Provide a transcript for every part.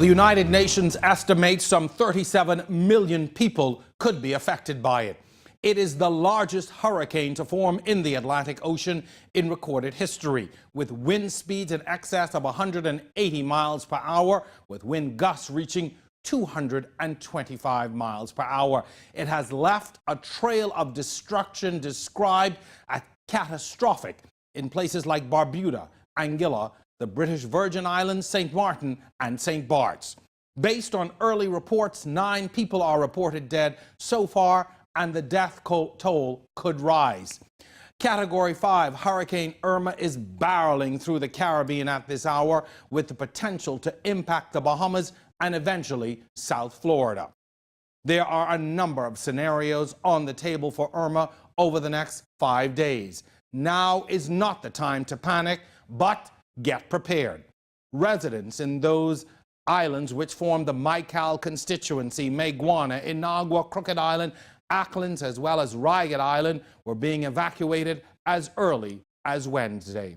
United Nations estimates some 37 million people could be affected by it. It is the largest hurricane to form in the Atlantic Ocean in recorded history, with wind speeds in excess of 180 miles per hour, with wind gusts reaching 225 miles per hour. It has left a trail of destruction described as catastrophic in places like Barbuda, Anguilla, the British Virgin Islands, St. Martin, and St. Bart's. Based on early reports, 9 people are reported dead so far, and the death toll could rise. Category 5 Hurricane Irma is barreling through the Caribbean at this hour, with the potential to impact the Bahamas and eventually South Florida. There are a number of scenarios on the table for Irma over the next 5 days. Now is not the time to panic, but get prepared. Residents in those islands which form the Maikal constituency, Maiguana, Inagua, Crooked Island, Acklins, as well as Ryegate Island, were being evacuated as early as Wednesday.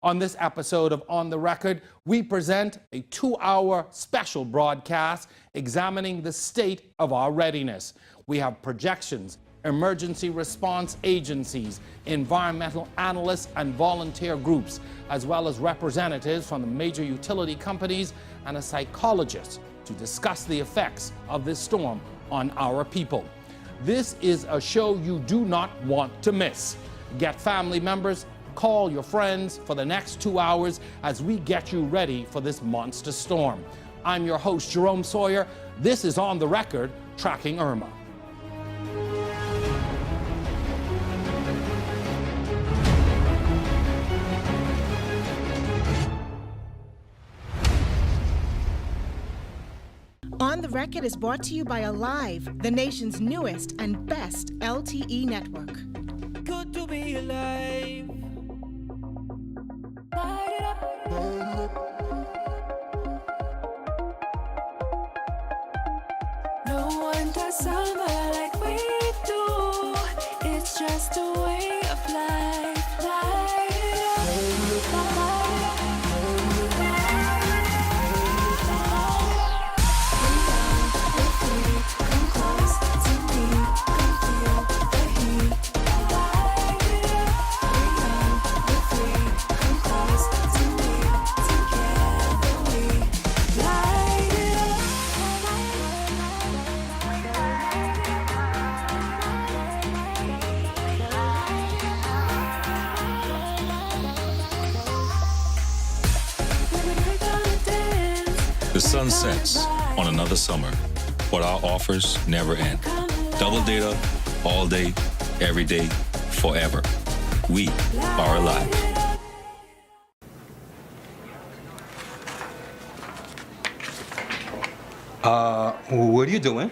On this episode of On the Record, we present a 2-hour special broadcast examining the state of our readiness. We have projections, emergency response agencies, environmental analysts and volunteer groups, as well as representatives from the major utility companies and a psychologist to discuss the effects of this storm on our people. This is a show you do not want to miss. Get family members, call your friends for the next 2 hours as we get you ready for this monster storm. I'm your host, Jerome Sawyer. This is On the Record, Tracking Irma. On the Record is brought to you by Alive, the nation's newest and best LTE network. Good to be alive. Light it up. No one does summer like we do. It's just a way of life. Light it up. The sun sets on another summer, but our offers never end. Double data, all day, every day, forever. We are alive. What are you doing?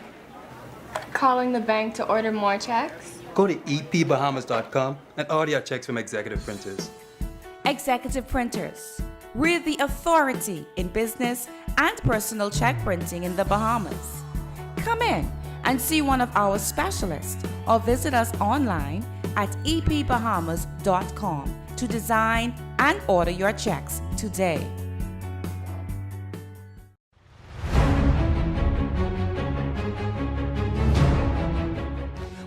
Calling the bank to order more checks. Go to epbahamas.com and order your checks from Executive Printers. Executive Printers. We're the authority in business and personal check printing in the Bahamas. Come in and see one of our specialists or visit us online at epbahamas.com to design and order your checks today.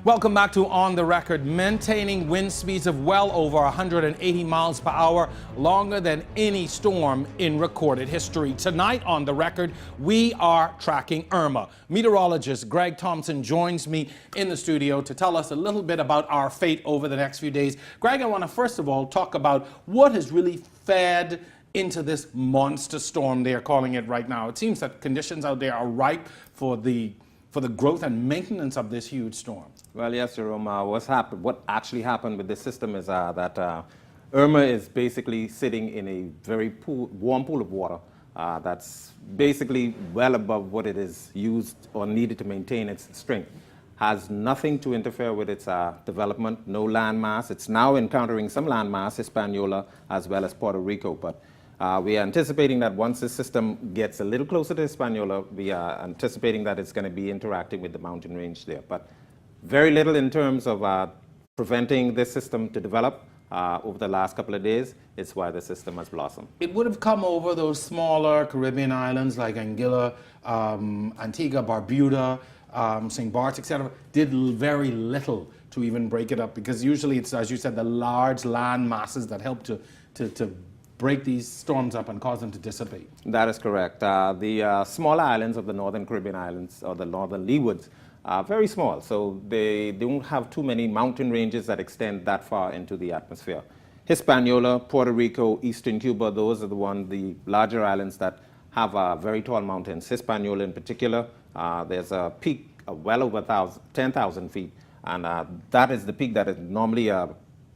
Welcome back to On the Record. Maintaining wind speeds of well over 180 miles per hour, longer than any storm in recorded history. Tonight on The Record, we are tracking Irma. Meteorologist Greg Thompson joins me in the studio to tell us a little bit about our fate over the next few days. Greg, I want to first of all talk about what has really fed into this monster storm they're calling it right now. It seems that conditions out there are ripe for the growth and maintenance of this huge storm. Well, yes, Jerome. What actually happened with this system is that Irma is basically sitting in a very warm pool of water that's basically well above what it is used or needed to maintain its strength. Has nothing to interfere with its development, no landmass. It's now encountering some landmass, Hispaniola, as well as Puerto Rico. But we are anticipating that once the system gets a little closer to Hispaniola, we are anticipating that it's going to be interacting with the mountain range there. But very little in terms of preventing this system to develop. over the last couple of days. It's why the system has blossomed. It would have come over those smaller Caribbean islands like Anguilla, Antigua, Barbuda, St. Bart's, etc. Did very little to even break it up, because usually it's, as you said, the large land masses that help to break these storms up and cause them to dissipate. That is correct. The smaller islands of the northern Caribbean islands, or the northern leewards, are very small, so they don't have too many mountain ranges that extend that far into the atmosphere. Hispaniola, Puerto Rico, eastern Cuba, those are the larger islands that have very tall mountains. Hispaniola in particular, there's a peak well over 10,000 feet, and that is the peak that normally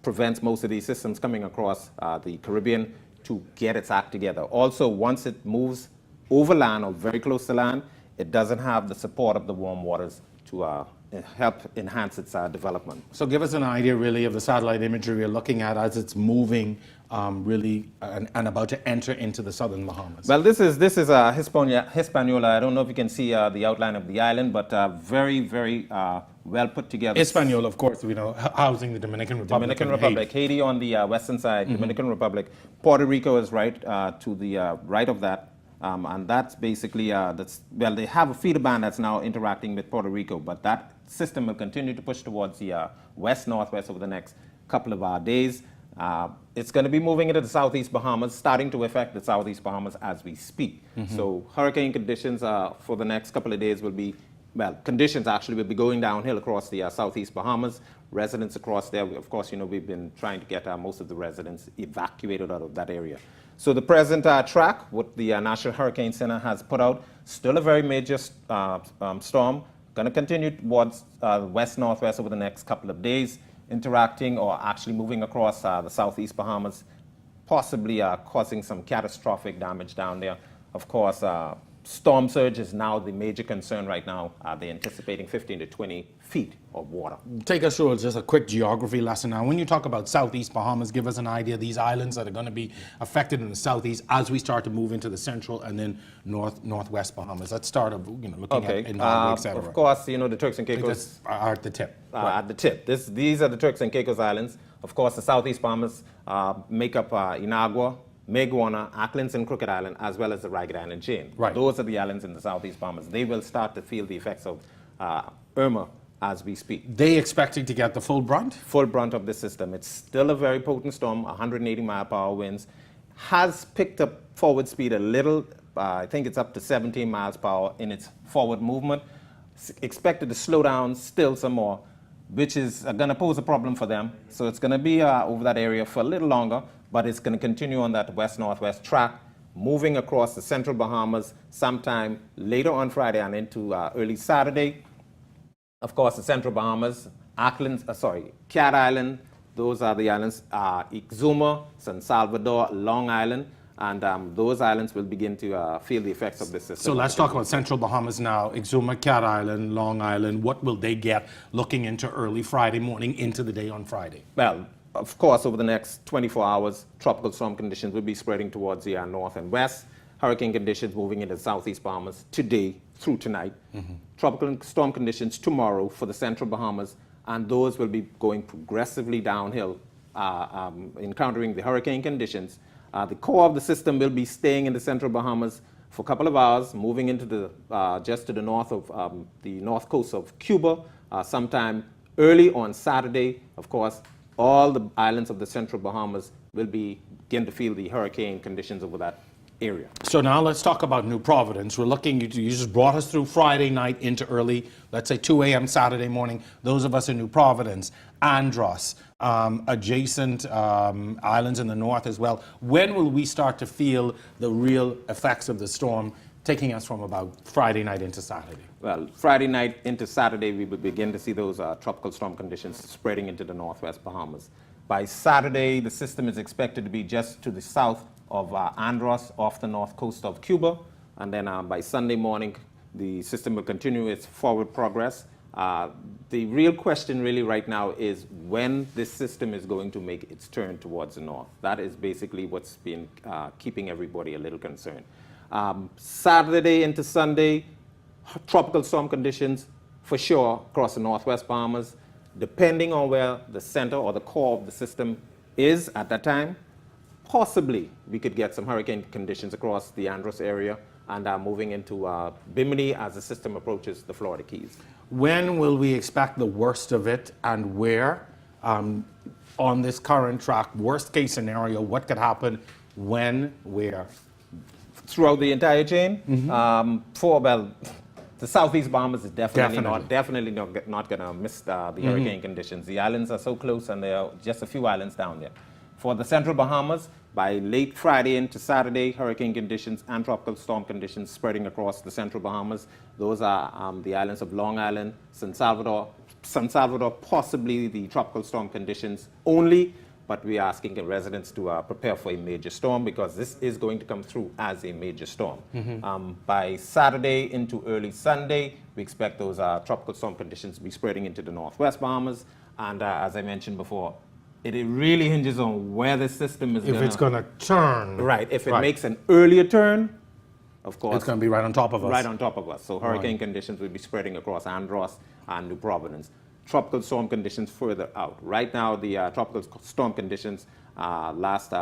prevents most of these systems coming across the Caribbean to get its act together. Also, once it moves over land or very close to land, it doesn't have the support of the warm waters to help enhance its development. So give us an idea really of the satellite imagery we're looking at as it's moving really and about to enter into the southern Bahamas. Well, this is Hispaniola. I don't know if you can see the outline of the island, but very, very well put together. Hispaniola, of course, we know, housing the Dominican Republic. Haiti on the western side, Dominican Republic. Puerto Rico is right to the right of that. And that's basically, they have a feeder band that's now interacting with Puerto Rico, but that system will continue to push towards the west-northwest over the next couple of days. It's going to be moving into the southeast Bahamas, starting to affect the southeast Bahamas as we speak. So hurricane conditions for the next couple of days will be, conditions actually will be going downhill across the southeast Bahamas. Residents across there, of course, we've been trying to get most of the residents evacuated out of that area. So the present track, what the National Hurricane Center has put out, still a very major storm, going to continue towards west-northwest over the next couple of days, interacting or actually moving across the southeast Bahamas, possibly causing some catastrophic damage down there. Of course, storm surge is now the major concern right now. They're anticipating 15 to 20 feet of water. Take us through just a quick geography lesson now. When you talk about southeast Bahamas, give us an idea of these islands that are going to be affected in the southeast as we start to move into the central and then northwest Bahamas. Let's start looking at Invergua, et cetera. Of course, the Turks and Caicos are at the tip. At the tip. These are the Turks and Caicos Islands. Of course, the southeast Bahamas make up Inagua, Meguana, Acklins and Crooked Island, as well as the Ragged Island chain. Right. Those are the islands in the southeast Bahamas. They will start to feel the effects of Irma as we speak. They expecting to get the full brunt? Full brunt of the system. It's still a very potent storm, 180 mile-per-hour winds. Has picked up forward speed a little. I think it's up to 17 miles per hour in its forward movement. Expected to slow down still some more, which is going to pose a problem for them. So it's going to be over that area for a little longer, but it's going to continue on that west-northwest track, moving across the central Bahamas sometime later on Friday and into early Saturday. Of course, the central Bahamas, Cat Island, those are the islands, Exuma, San Salvador, Long Island, and those islands will begin to feel the effects of this system. So let's talk about Central Bahamas now. Exuma, Cat Island, Long Island. What will they get looking into early Friday morning into the day on Friday? Well, of course, over the next 24 hours, tropical storm conditions will be spreading towards the north and west. Hurricane conditions moving into the southeast Bahamas today through tonight. Tropical storm conditions tomorrow for the central Bahamas, and those will be going progressively downhill, encountering the hurricane conditions. The core of the system will be staying in the central Bahamas for a couple of hours, moving into the just to the north of the north coast of Cuba, sometime early on Saturday. Of course, all the islands of the central Bahamas will begin to feel the hurricane conditions over that area. So now let's talk about New Providence. We're looking, you just brought us through Friday night into early, let's say 2 a.m. Saturday morning. Those of us in New Providence, Andros, adjacent islands in the north as well. When will we start to feel the real effects of the storm, taking us from about Friday night into Saturday? Well, Friday night into Saturday, we will begin to see those tropical storm conditions spreading into the northwest Bahamas. By Saturday, the system is expected to be just to the south of Andros, off the north coast of Cuba. And then by Sunday morning, the system will continue its forward progress. The real question really right now is when this system is going to make its turn towards the north. That is basically what's been keeping everybody a little concerned. Saturday into Sunday, tropical storm conditions for sure across the northwest Bahamas. Depending on where the center or the core of the system is at that time, possibly we could get some hurricane conditions across the Andros area and moving into Bimini as the system approaches the Florida Keys. When will we expect the worst of it, and where? On this current track, worst case scenario, what could happen, when, where? Throughout the entire chain, the southeast Bahamas is definitely not going to miss the hurricane conditions. The islands are so close, and there are just a few islands down there. For the central Bahamas, by late Friday into Saturday, hurricane conditions and tropical storm conditions spreading across the central Bahamas. Those are the islands of Long Island, San Salvador, possibly the tropical storm conditions only, but we are asking residents to prepare for a major storm because this is going to come through as a major storm. By Saturday into early Sunday, we expect those tropical storm conditions to be spreading into the northwest Bahamas, and as I mentioned before, it really hinges on where the system is If it's going to turn. Right. If it makes an earlier turn, of course. It's going to be right on top of us. Right on top of us. So hurricane conditions will be spreading across Andros and New Providence. Tropical storm conditions further out. Right now, the tropical storm conditions, last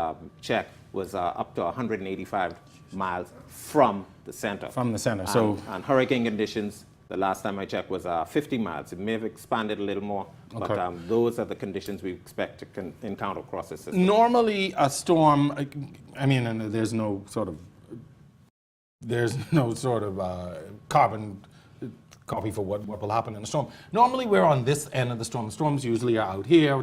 check, was up to 185 miles from the center. From the center. And hurricane conditions, the last time I checked, was 50 miles. It may have expanded a little more, but those are the conditions we expect to encounter across the system. Normally, a storm, I mean, and there's no sort of carbon copy for what will happen in a storm. Normally, we're on this end of the storm. Storms usually are out here,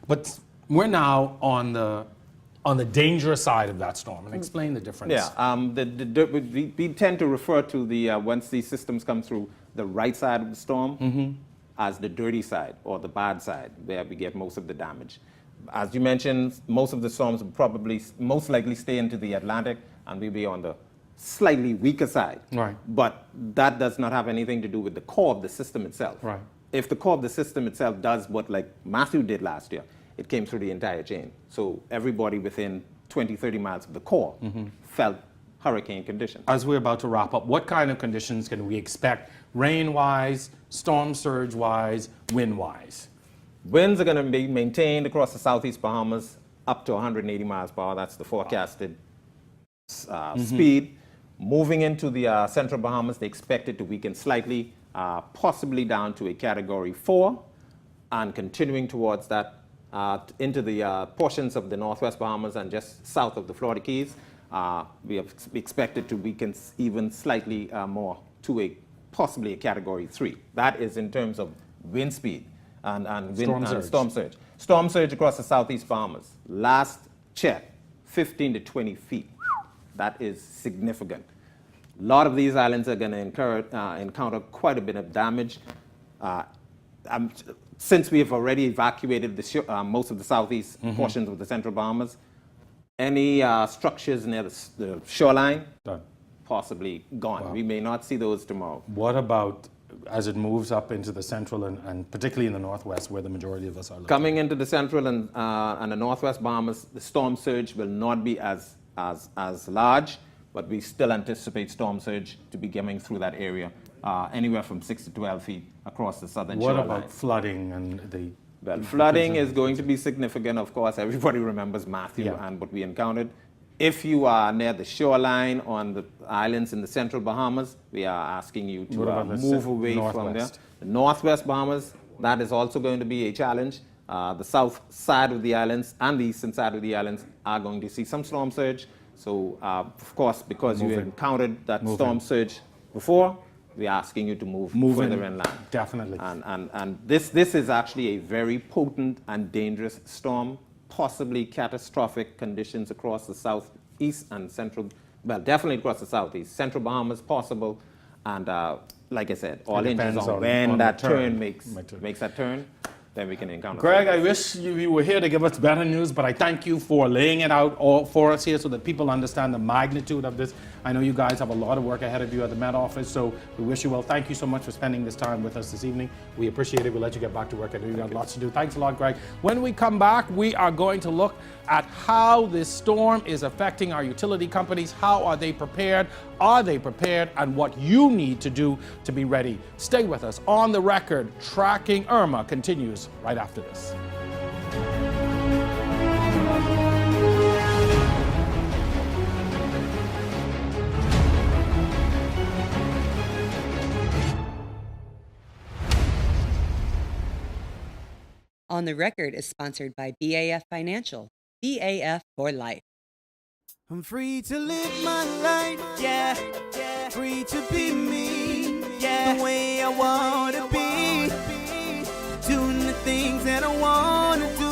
but we're now on the dangerous side of that storm. And explain the difference. Yeah, we tend to refer to once these systems come through, the right side of the storm as the dirty side or the bad side, where we get most of the damage. As you mentioned, most of the storms will probably most likely stay into the Atlantic, and we'll be on the slightly weaker side. Right. But that does not have anything to do with the core of the system itself. Right. If the core of the system itself does what like Matthew did last year, it came through the entire chain. So everybody within 20, 30 miles of the core felt hurricane conditions. As we're about to wrap up, what kind of conditions can we expect rain-wise, storm surge-wise, wind-wise? Winds are going to be maintained across the southeast Bahamas up to 180 miles per hour. That's the forecasted speed. Moving into the central Bahamas, they expect it to weaken slightly, possibly down to a Category 4, and continuing towards that into the portions of the northwest Bahamas and just south of the Florida Keys. We expect it to weaken even slightly more to possibly a Category 3. That is in terms of wind speed and storm surge. Storm surge across the southeast Bahamas. Last check, 15 to 20 feet. That is significant. A lot of these islands are going to encounter quite a bit of damage. Since we have already evacuated most of the southeast portions of the central Bahamas, any structures near the shoreline, possibly gone. Wow. We may not see those tomorrow. What about as it moves up into the central and particularly in the northwest, where the majority of us are located? Coming into the central and the northwest Bahamas, the storm surge will not be as large, but we still anticipate storm surge to be coming through that area, anywhere from 6 to 12 feet across the southern shoreline. What about flooding and the... Well, flooding is going to be significant, of course. Everybody remembers Matthew and what we encountered. If you are near the shoreline on the islands in the central Bahamas, we are asking you to move away from there. The northwest Bahamas, that is also going to be a challenge. The south side of the islands and the eastern side of the islands are going to see some storm surge. So, of course, because you encountered that storm surge before, we're asking you to move further inland. Definitely. And this is actually a very potent and dangerous storm, possibly catastrophic conditions across the southeast and central, well, definitely across the southeast. Central Bahamas possible, and like I said, all hinges on when that turn makes that turn. Then we can encounter. Greg, I wish you were here to give us better news, but I thank you for laying it out all for us here so that people understand the magnitude of this. I know you guys have a lot of work ahead of you at the Met Office, so we wish you well. Thank you so much for spending this time with us this evening. We appreciate it. We'll let you get back to work. I know you got lots to do. Thanks a lot, Greg. When we come back, we are going to look at how this storm is affecting our utility companies. How are they prepared? Are they prepared? And what you need to do to be ready. Stay with us. On the Record, Tracking Irma continues right after this. On the Record is sponsored by BAF Financial. BAF for life. I'm free to live my life, yeah. Free to be me, yeah. The way I want to be. Doing the things that I want to do.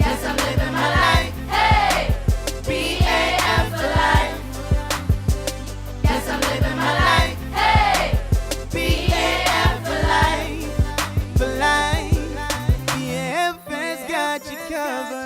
Yes, I'm living my life. Hey, BAF for life. Yes, I'm living my life. Hey, BAF for life. For life, BAF has got you covered.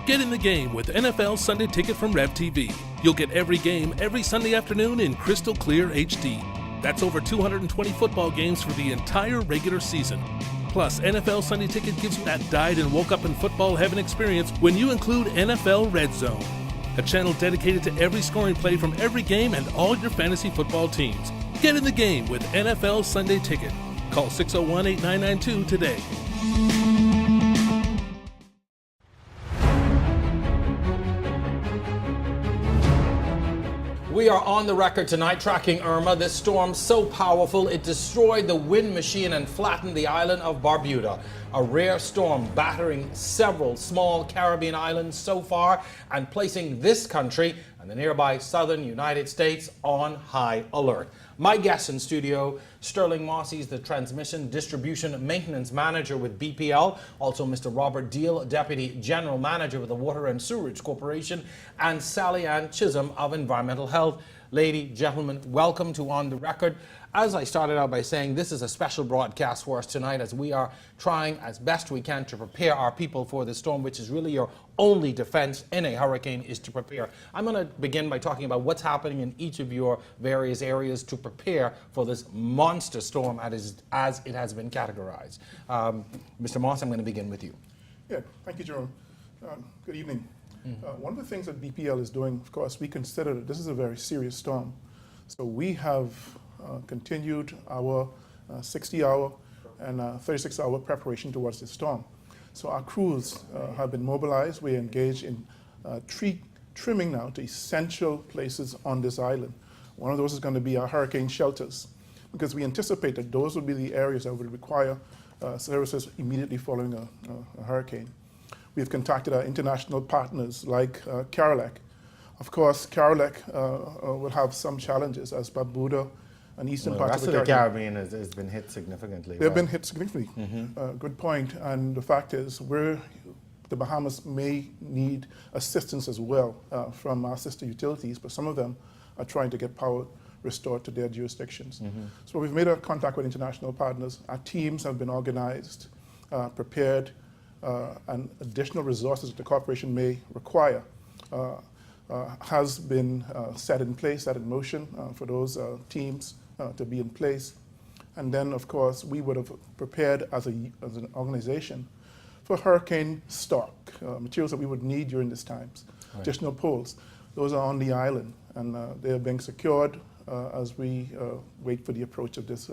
Get in the game with NFL Sunday Ticket from Rev TV. You'll get every game every Sunday afternoon in crystal clear HD. That's over 220 football games for the entire regular season. Plus, NFL Sunday Ticket gives you that died and woke up in football heaven experience when you include NFL Red Zone, a channel dedicated to every scoring play from every game and all your fantasy football teams. Get in the game with NFL Sunday Ticket. Call 601-8992 today. We are on the record tonight tracking Irma, this storm so powerful it destroyed the wind machine and flattened the island of Barbuda. A rare storm battering several small Caribbean islands so far and placing this country and the nearby southern United States on high alert. My guest in studio, Sterling Mossy, is the Transmission Distribution Maintenance Manager with BPL, also Mr. Robert Deal, Deputy General Manager with the Water and Sewerage Corporation, and Sally Ann Chisholm of Environmental Health. Lady, gentlemen, welcome to On the Record. As I started out by saying, this is a special broadcast for us tonight as we are trying as best we can to prepare our people for the storm, which is really your only defense in a hurricane is to prepare. I'm going to begin by talking about what's happening in each of your various areas to prepare for this monster storm as it has been categorized. Mr. Moss, I'm going to begin with you. Yeah, thank you, Jerome. Good evening. One of the things that BPL is doing, of course, we consider that this is a very serious storm. So we have continued our 60-hour and 36-hour preparation towards this storm. So our crews have been mobilized. We engage in tree trimming now to essential places on this island. One of those is going to be our hurricane shelters, because we anticipate that those will be the areas that will require services immediately following a hurricane. We've contacted our international partners like Carolec. Of course, Carolec will have some challenges as Barbuda and eastern parts of the Caribbean has been hit significantly. They've been hit significantly. Good point. And the fact is, the Bahamas may need assistance as well from our sister utilities, but some of them are trying to get power restored to their jurisdictions. So we've made a contact with international partners. Our teams have been organized, prepared, and additional resources that the corporation may require has been set in place, set in motion for those teams to be in place. And then, of course, we would have prepared as an organization for hurricane stock, materials that we would need during these times. Right. Additional poles, those are on the island, and they are being secured as we wait for the approach of this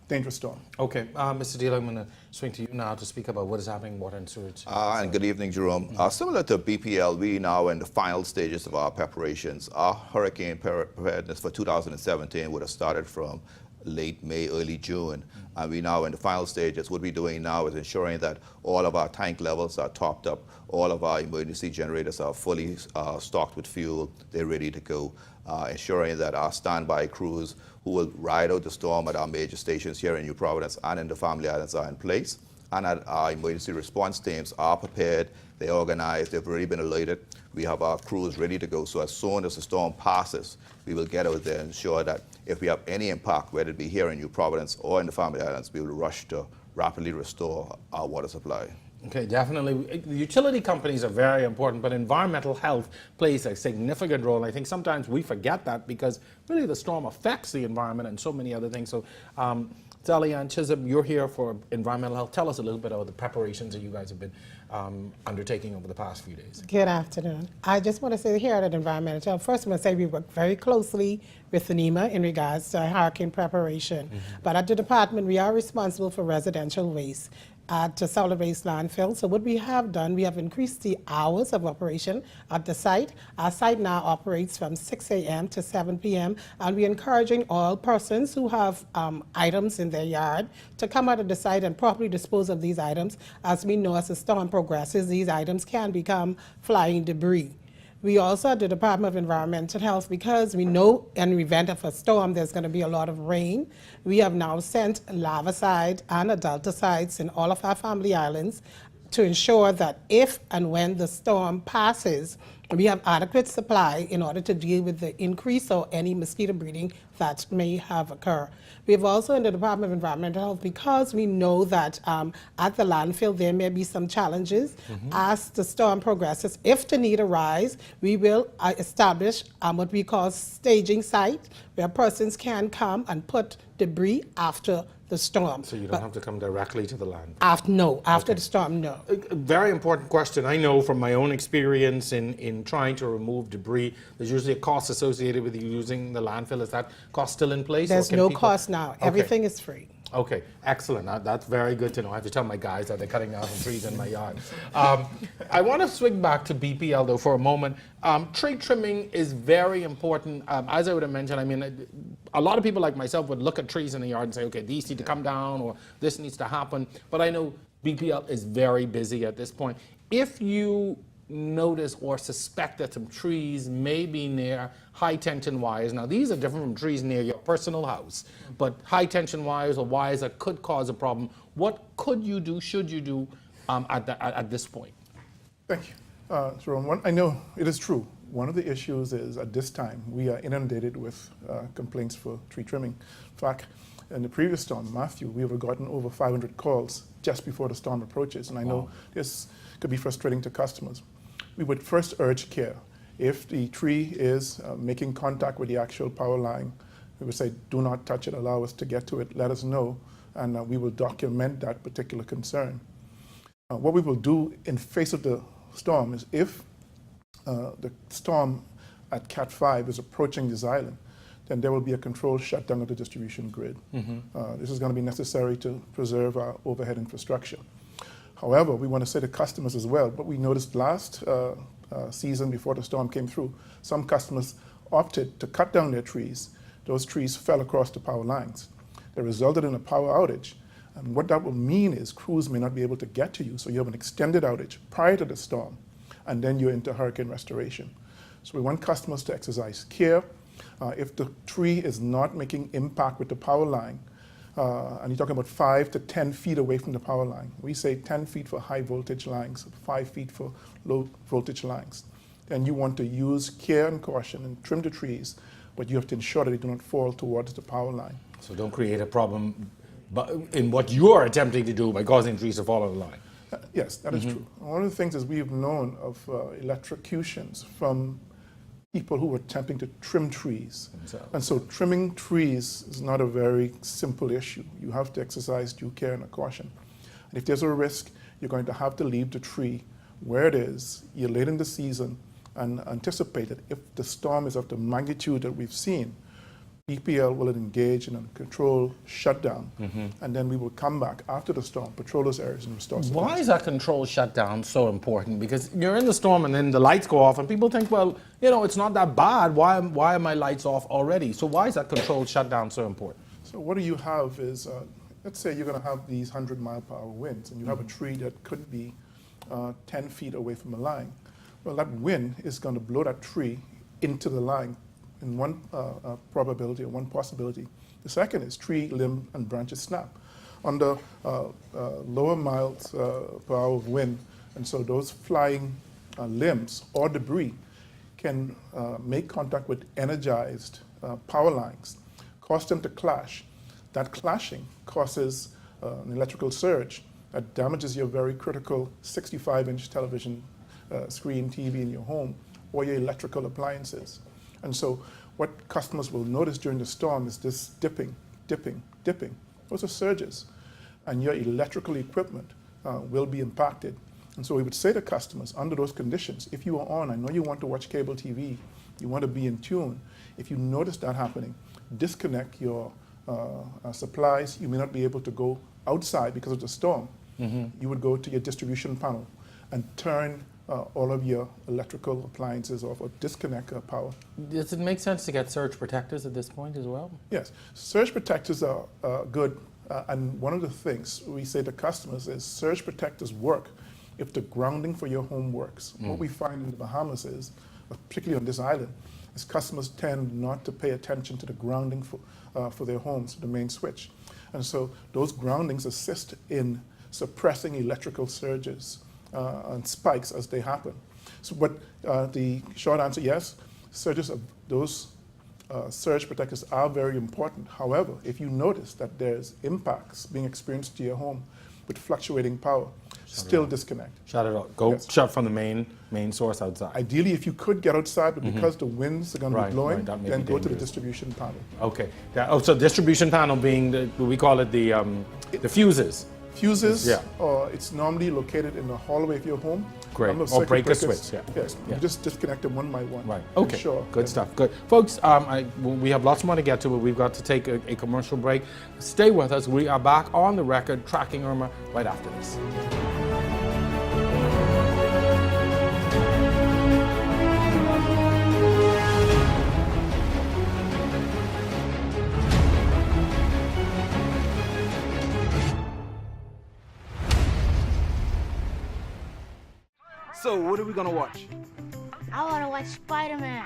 dangerous storm. Okay, Mr. Deal, I'm going to swing to you now to speak about what is happening in water and sewage. And good evening, Jerome. Similar to BPL, we now in the final stages of our preparations. Our hurricane preparedness for 2017 would have started from late May, early June, and we now in the final stages. What we're doing now is ensuring that all of our tank levels are topped up, all of our emergency generators are fully stocked with fuel, they're ready to go, ensuring that our standby crews who will ride out the storm at our major stations here in New Providence and in the Family Islands are in place, and that our emergency response teams are prepared, they're organized, they've already been alerted. We have our crews ready to go, so as soon as the storm passes, we will get out there and ensure that if we have any impact, whether it be here in New Providence or in the Family Islands, we will rush to rapidly restore our water supply. Okay, definitely. The utility companies are very important, but environmental health plays a significant role. I think sometimes we forget that because really the storm affects the environment and so many other things. So, Sally Ann Chisholm, you're here for environmental health. Tell us a little bit about the preparations that you guys have been undertaking over the past few days. Good afternoon. I just want to say here at Environmental Health, first I'm going to say we work very closely with NEMA in regards to hurricane preparation. But at the department, we are responsible for residential waste. at the solid waste landfill. So what we have done, we have increased the hours of operation at the site. Our site now operates from 6 a.m. to 7 p.m. and we're encouraging all persons who have items in their yard to come out of the site and properly dispose of these items. As we know, as the storm progresses, these items can become flying debris. We also at the Department of Environmental Health, because we know in the event of a storm there's going to be a lot of rain, we have now sent larvicide and adulticides in all of our family islands to ensure that if and when the storm passes, we have adequate supply in order to deal with the increase or any mosquito breeding that may have occurred. We have also in the Department of Environmental Health, because we know that at the landfill there may be some challenges as the storm progresses. If the need arises, we will establish what we call staging site, where persons can come and put debris after the storm. So you don't have to come directly to the land? After the storm, no. A very important question. I know from my own experience in trying to remove debris, there's usually a cost associated with you using the landfill. Is that cost still in place? There's no cost now. Everything is free. Okay, excellent. That's very good to know. I have to tell my guys that they're cutting down some trees in my yard. I want to swing back to BPL though for a moment. Tree trimming is very important. As I would have mentioned, I mean, a lot of people like myself would look at trees in the yard and say, okay, these need to come down or this needs to happen. But I know BPL is very busy at this point. If you notice or suspect that some trees may be near high tension wires. Now these are different from trees near your personal house, but high tension wires or wires that could cause a problem. What could you do, should you do at this point? Thank you. Jerome, I know it is true. One of the issues is at this time we are inundated with complaints for tree trimming. In fact, in the previous storm, Matthew, we have gotten over 500 calls just before the storm approaches, and I know this could be frustrating to customers. We would first urge care. If the tree is making contact with the actual power line, we would say, do not touch it, allow us to get to it, let us know, and we will document that particular concern. What we will do in face of the storm is if the storm at Cat 5 is approaching this island, then there will be a controlled shutdown of the distribution grid. This is going to be necessary to preserve our overhead infrastructure. However, we want to say to customers as well, but we noticed last season before the storm came through, some customers opted to cut down their trees. Those trees fell across the power lines. They resulted in a power outage. And what that will mean is crews may not be able to get to you, so you have an extended outage prior to the storm, and then you're into hurricane restoration. So we want customers to exercise care. If the tree is not making impact with the power line, and you're talking about 5 to 10 feet away from the power line. We say 10 feet for high voltage lines, 5 feet for low voltage lines. Then you want to use care and caution and trim the trees, but you have to ensure that they do not fall towards the power line. So don't create a problem in what you're attempting to do by causing trees to fall on the line. Yes, that is true. One of the things is we've known of electrocutions from people who were attempting to trim trees. And so trimming trees is not a very simple issue. You have to exercise due care and caution. And if there's a risk, you're going to have to leave the tree where it is. You're late in the season and anticipate that if the storm is of the magnitude that we've seen, EPL will engage in a controlled shutdown, and then we will come back after the storm, patrol those areas and restore supply. Why is that controlled shutdown so important? Because you're in the storm and then the lights go off and people think, well, you know, it's not that bad. Why are my lights off already? So why is that controlled shutdown so important? So what do you have is, let's say you're going to have these 100-mile-per-hour winds, and you have a tree that could be 10 feet away from a line. Well, that wind is going to blow that tree into the line in one probability or one possibility. The second is tree limb and branches snap under lower miles per hour of wind, and so those flying limbs or debris can make contact with energized power lines, cause them to clash. That clashing causes an electrical surge that damages your very critical 65-inch television screen TV in your home or your electrical appliances. And so what customers will notice during the storm is this dipping, dipping, dipping. Those are surges. And your electrical equipment will be impacted. And so we would say to customers, under those conditions, if you are on, I know you want to watch cable TV, you want to be in tune. If you notice that happening, disconnect your supplies. You may not be able to go outside because of the storm. you would go to your distribution panel and turn all of your electrical appliances off or disconnect power. Does it make sense to get surge protectors at this point as well? Yes, surge protectors are good, and one of the things we say to customers is surge protectors work if the grounding for your home works. What we find in the Bahamas is, particularly on this island, is customers tend not to pay attention to the grounding for their homes, the main switch. And so those groundings assist in suppressing electrical surges and spikes as they happen. So, but the short answer, yes, those surge protectors are very important. However, if you notice that there's impacts being experienced to your home with fluctuating power, still disconnect. Shut it off. Go shut from the main source outside. Ideally, if you could get outside, but because the winds are going to be blowing, then go to the distribution panel. Okay. So distribution panel being we call it the fuses. Fuses, or it's normally located in the hallway of your home. Great. Or breaker switch. Yes. You just disconnect them one by one. Right. Okay. Sure. Good stuff. Good. Folks, we have lots more to get to, but we've got to take a commercial break. Stay with us. We are back on the record tracking Irma right after this. So, what are we gonna watch? I want to watch Spider-Man.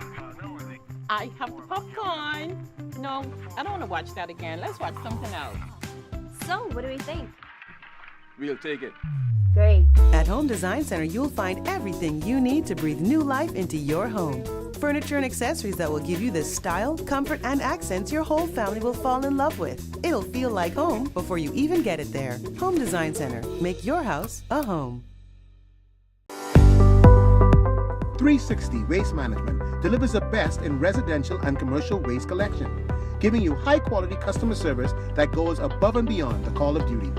I have the popcorn. No, I don't want to watch that again. Let's watch something else. So, what do we think? We'll take it. Great. At Home Design Center, you'll find everything you need to breathe new life into your home. Furniture and accessories that will give you the style, comfort, and accents your whole family will fall in love with. It'll feel like home before you even get it there. Home Design Center. Make your house a home. 360 Waste Management delivers the best in residential and commercial waste collection, giving you high-quality customer service that goes above and beyond the call of duty.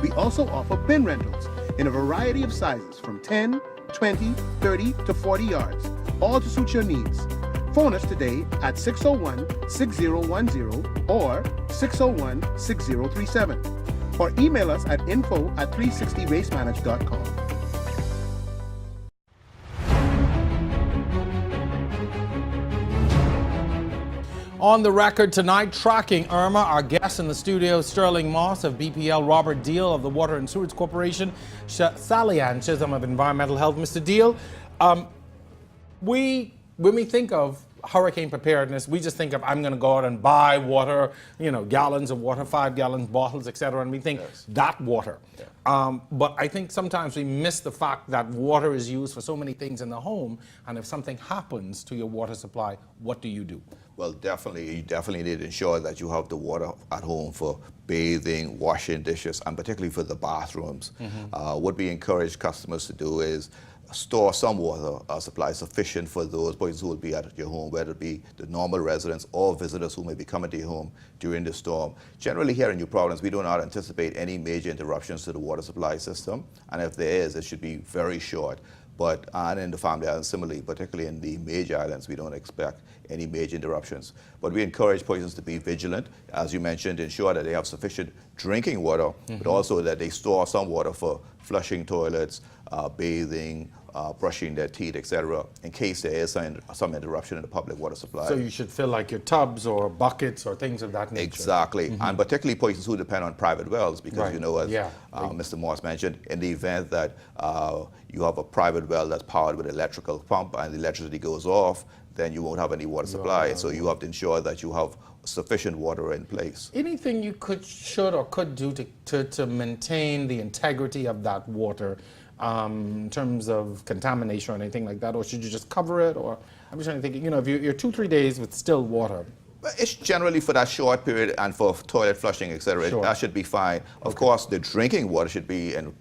We also offer bin rentals in a variety of sizes from 10, 20, 30 to 40 yards, all to suit your needs. Phone us today at 601-6010 or 601-6037, or email us at info@360wastemanage.com. On the record tonight, tracking Irma, our guests in the studio, Sterling Moss of BPL, Robert Deal of the Water and Sewage Corporation, Sally Ann Chisholm of Environmental Health. Mr. Deal, when we think of hurricane preparedness, we just think of, I'm going to go out and buy water, gallons of water, 5 gallons bottles, etc., and we think that water. But I think sometimes we miss the fact that water is used for so many things in the home, and if something happens to your water supply, what do you do? Well, definitely, you definitely need to ensure that you have the water at home for bathing, washing dishes, and particularly for the bathrooms. What we encourage customers to do is store some water supply sufficient for those persons who will be at your home, whether it be the normal residents or visitors who may be coming to your home during the storm. Generally here in New Providence, we do not anticipate any major interruptions to the water supply system, and if there is, it should be very short. But and in the family islands similarly, particularly in the major islands, we don't expect any major interruptions. But we encourage persons to be vigilant, as you mentioned, ensure that they have sufficient drinking water, but also that they store some water for flushing toilets, bathing, brushing their teeth, etc., in case there is some interruption in the public water supply. So you should fill like your tubs or buckets or things of that nature. Exactly, and particularly persons who depend on private wells, because as Mr. Moss mentioned, in the event that you have a private well that's powered with an electrical pump and the electricity goes off, then you won't have any water supply. So you have to ensure that you have sufficient water in place. Anything you should or could do to maintain the integrity of that water in terms of contamination or anything like that, or should you just cover it? Or I'm just trying to think, if you're 2-3 days with still water. It's generally for that short period and for toilet flushing, etc. That should be fine. Of course, the drinking water should be in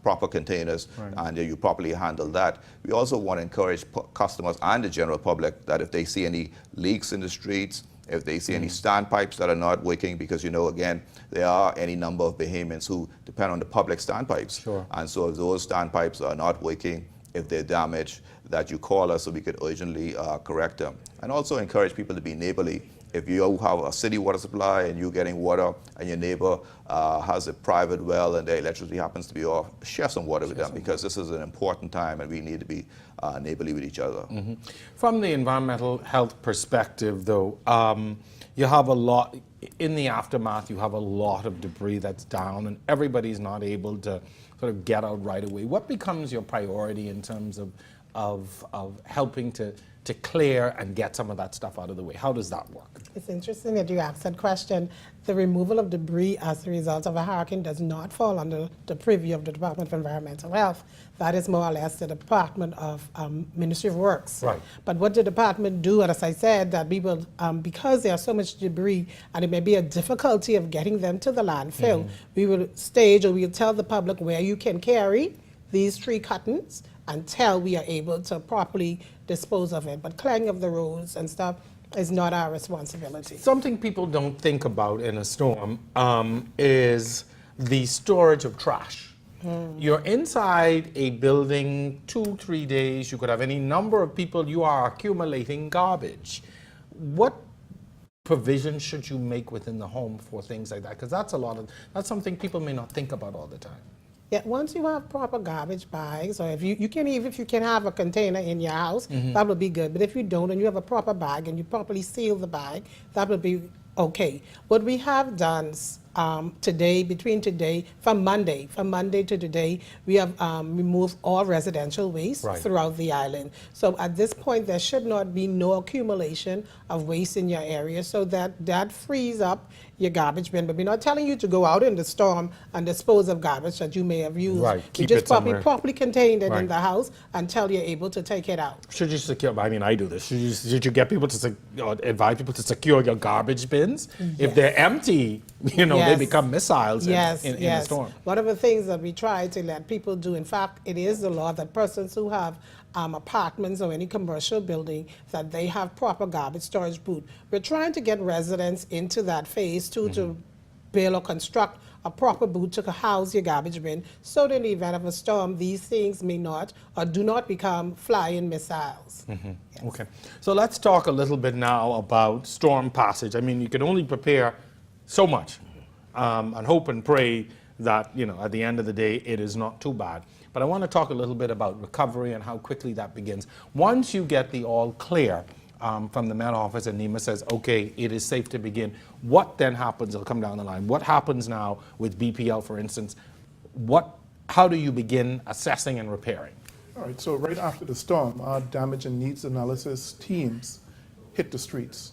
proper containers, and you properly handle that. We also want to encourage customers and the general public that if they see any leaks in the streets, if they see any standpipes that are not working, because again, there are any number of Bahamians who depend on the public standpipes. And so if those standpipes are not working, if they're damaged, that you call us so we could urgently correct them. And also encourage people to be neighborly. If you have a city water supply and you're getting water and your neighbor has a private well and their electricity happens to be off, share some water with them, because this is an important time and we need to be neighborly with each other. From the environmental health perspective, though, you have a lot, in the aftermath, you have a lot of debris that's down and everybody's not able to sort of get out right away. What becomes your priority in terms of helping to clear and get some of that stuff out of the way? How does that work? It's interesting that you asked that question. The removal of debris as a result of a hurricane does not fall under the purview of the Department of Environmental Health. That is more or less the Department of Ministry of Works. Right. But what the department do, and as I said, that people, because there's so much debris and it may be a difficulty of getting them to the landfill, we will stage or we'll tell the public where you can carry these tree cuttings until we are able to properly dispose of it. But clearing of the roads and stuff is not our responsibility. Something people don't think about in a storm is the storage of trash. You're inside a building 2-3 days, you could have any number of people, you are accumulating garbage. What provision should you make within the home for things like that? Because that's something people may not think about all the time. Yeah, once you have proper garbage bags, or if you can have a container in your house, that would be good. But if you don't and you have a proper bag and you properly seal the bag, that would be okay. What we have done from Monday to today, we have removed all residential waste throughout the island. So at this point, there should not be no accumulation of waste in your area, so that frees up your garbage bin. But we're not telling you to go out in the storm and dispose of garbage that you may have used. Right. You just properly contained it in the house until you're able to take it out. Should you secure, I mean, I do this, should you get people to, advise people to secure your garbage bins? If they're empty, they become missiles in a storm. One of the things that we try to let people do, in fact, it is the law that persons who have apartments or any commercial building, that they have proper garbage storage boot. We're trying to get residents into that phase too, to build or construct a proper boot to house your garbage bin, so that in the event of a storm, these things may not or do not become flying missiles. Okay, so let's talk a little bit now about storm passage. I mean, you can only prepare so much and hope and pray that, at the end of the day, it is not too bad. But I want to talk a little bit about recovery and how quickly that begins. Once you get the all clear from the Met Office and NEMA says, okay, it is safe to begin, what then happens? I'll come down the line. What happens now with BPL, for instance? How do you begin assessing and repairing? All right, so right after the storm, our damage and needs analysis teams hit the streets.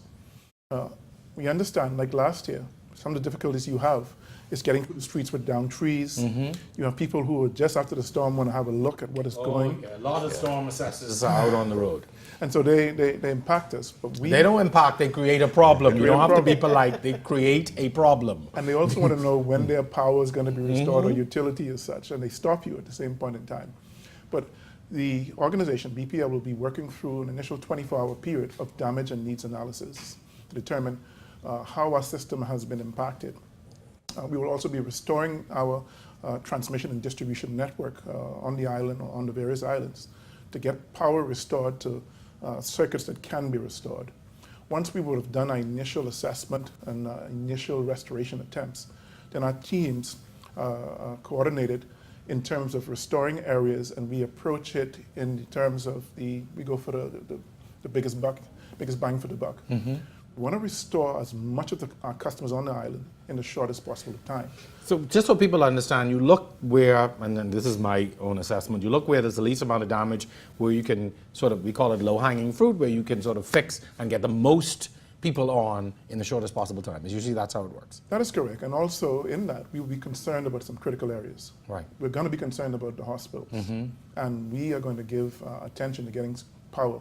We understand, like last year, some of the difficulties you have is getting through the streets with downed trees. You have people who are just after the storm want to have a look at what is going. A lot of storm assessors are out on the road. And so they impact us. But they don't impact, they create a problem. You don't have to be polite, they create a problem. And they also want to know when their power is going to be restored or utility as such, and they stop you at the same point in time. But the organization, BPL, will be working through an initial 24-hour period of damage and needs analysis to determine how our system has been impacted. We will also be restoring our transmission and distribution network on the island or on the various islands to get power restored to circuits that can be restored. Once we would have done our initial assessment and initial restoration attempts, then our teams coordinated in terms of restoring areas, and we approach it in terms of we go for the biggest bang for the buck. We want to restore as much of our customers on the island in the shortest possible time. So just so people understand, you look where, and then this is my own assessment, you look where there's the least amount of damage, where you can we call it low-hanging fruit, where you can sort of fix and get the most people on in the shortest possible time. Usually that's how it works. That is correct. And also in that, we will be concerned about some critical areas. Right. We're going to be concerned about the hospitals. And we are going to give attention to getting power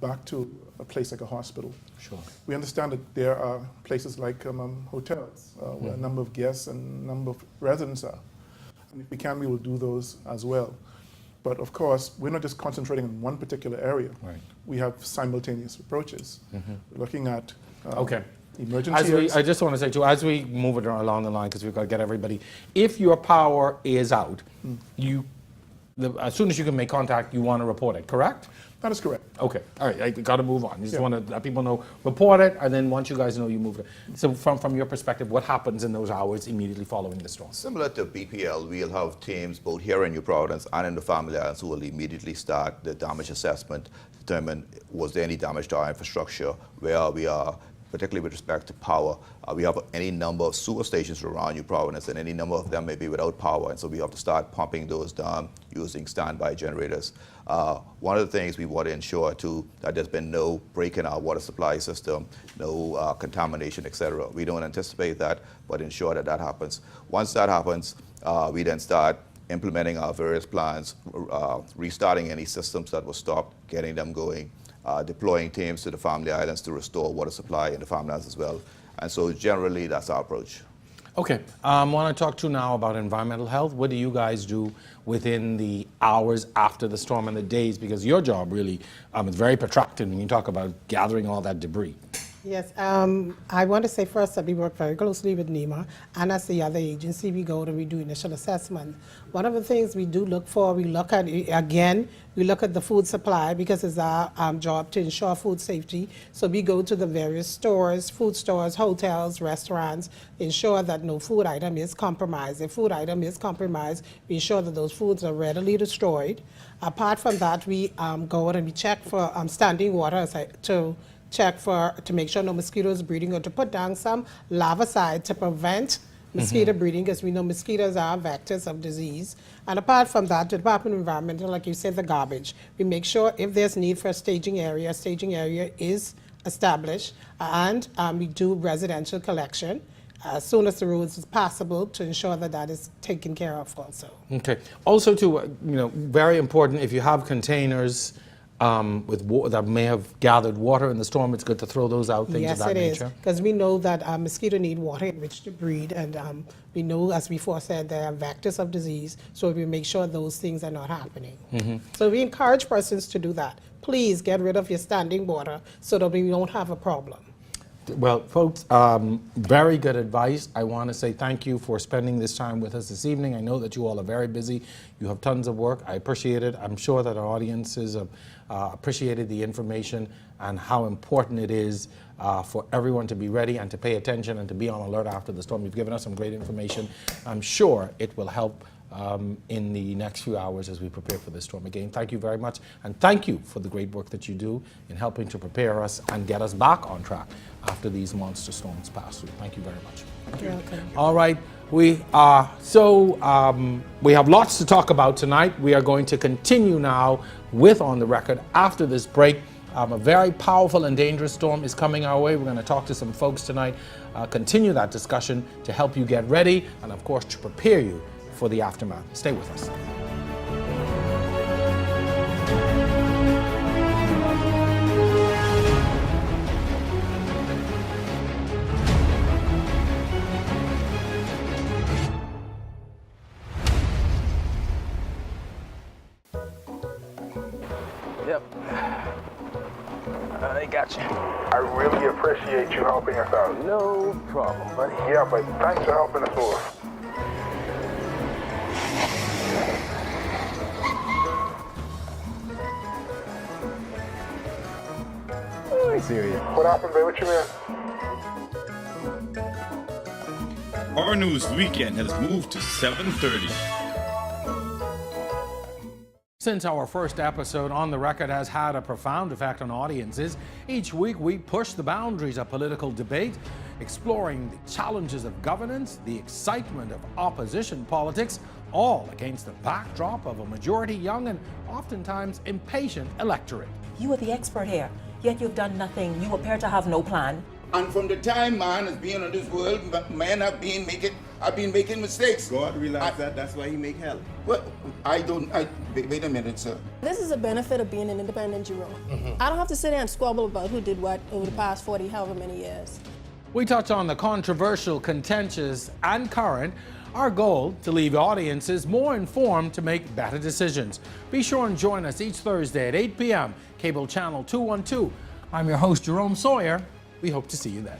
back to a place like a hospital. Sure. We understand that there are places like hotels where a number of guests and a number of residents are. And if we can, we will do those as well. But of course, we're not just concentrating on one particular area. Right. We have simultaneous approaches. We're looking at emergency. I just want to say too, as we move it along the line, because we've got to get everybody, if your power is out, as soon as you can make contact, you want to report it, correct? That is correct. Okay, all right, I got to move on. You just want to let people know, report it, and then once you guys know, you move it. So from your perspective, what happens in those hours immediately following the storm? Similar to BPL, we'll have teams both here in New Providence and in the Family Islands who will immediately start the damage assessment, determine was there any damage to our infrastructure, where we are, particularly with respect to power. We have any number of sewer stations around New Providence, and any number of them may be without power, and so we have to start pumping those down using standby generators. One of the things we want to ensure, too, that there's been no break in our water supply system, no contamination, etc. We don't anticipate that, but ensure that that happens. Once that happens, we then start implementing our various plans, restarting any systems that were stopped, getting them going, deploying teams to the Family Islands to restore water supply in the Family Islands as well. And so generally, that's our approach. Okay, I want to talk to you now about environmental health. What do you guys do within the hours after the storm and the days? Because your job really is very protracted when you talk about gathering all that debris. Yes, I want to say first that we work very closely with NEMA, and as the other agency, we go and we do initial assessment. One of the things we do look for, we look at, again, we look at the food supply because it's our job to ensure food safety. So we go to the various stores, food stores, hotels, restaurants, ensure that no food item is compromised. If food item is compromised, we ensure that those foods are readily destroyed. Apart from that, we go out and we check for standing water to make sure no mosquitoes breeding, or to put down some larvicide to prevent mosquito breeding, because we know mosquitoes are vectors of disease. And apart from that, the Department of Environment, like you said, the garbage. We make sure if there's need for a staging area is established, and we do residential collection as soon as the roads is possible to ensure that that is taken care of also. Okay. Also, too, very important, if you have containers that may have gathered water in the storm, it's good to throw those out, things of that nature. Yes, it is, because we know that mosquitoes need water in which to breed, and we know, as before said, they are vectors of disease, so we make sure those things are not happening. So we encourage persons to do that. Please get rid of your standing water so that we don't have a problem. Well, folks, very good advice. I want to say thank you for spending this time with us this evening. I know that you all are very busy. You have tons of work. I appreciate it. I'm sure that our audiences have appreciated the information and how important it is for everyone to be ready and to pay attention and to be on alert after the storm. You've given us some great information. I'm sure it will help in the next few hours as we prepare for this storm. Again, thank you very much, and thank you for the great work that you do in helping to prepare us and get us back on track after these monster storms pass through. Thank you very much. You're welcome. All right, we have lots to talk about tonight. We are going to continue now with On the Record after this break. A very powerful and dangerous storm is coming our way. We're going to talk to some folks tonight, continue that discussion to help you get ready and, of course, to prepare you for the aftermath. Stay with us. Yep. I got you. I really appreciate you helping us out. No problem, buddy. Yeah, but thanks for helping us more. Oh, I serious. What happened, babe? What you mean? Our news weekend has moved to 7:30. Since our first episode, On the Record has had a profound effect on audiences, each week we push the boundaries of political debate, exploring the challenges of governance, the excitement of opposition politics, all against the backdrop of a majority young and oftentimes impatient electorate. You are the expert here, yet you've done nothing. You appear to have no plan. And from the time man has been on this world, men have been making mistakes. God realized that's why he make hell. Well, wait a minute, sir. This is a benefit of being an independent juror. I don't have to sit there and squabble about who did what over the past 40, however many years. We touch on the controversial, contentious, and current. Our goal, to leave audiences more informed to make better decisions. Be sure and join us each Thursday at 8 p.m., cable channel 212. I'm your host, Jerome Sawyer. We hope to see you then.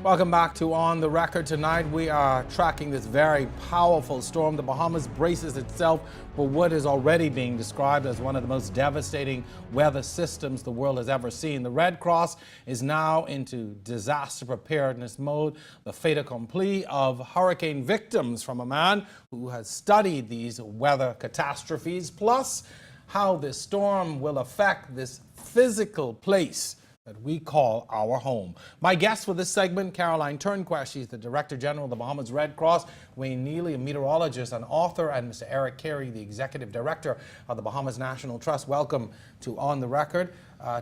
Welcome back to On the Record. Tonight we are tracking this very powerful storm. The Bahamas braces itself for what is already being described as one of the most devastating weather systems the world has ever seen. The Red Cross is now into disaster preparedness mode, the fait accompli of hurricane victims from a man who has studied these weather catastrophes, plus how this storm will affect this physical place that we call our home. My guest for this segment, Caroline Turnquest. She's the Director General of the Bahamas Red Cross. Wayne Neely, a meteorologist and author, and Mr. Eric Carey, the Executive Director of the Bahamas National Trust. Welcome to On the Record.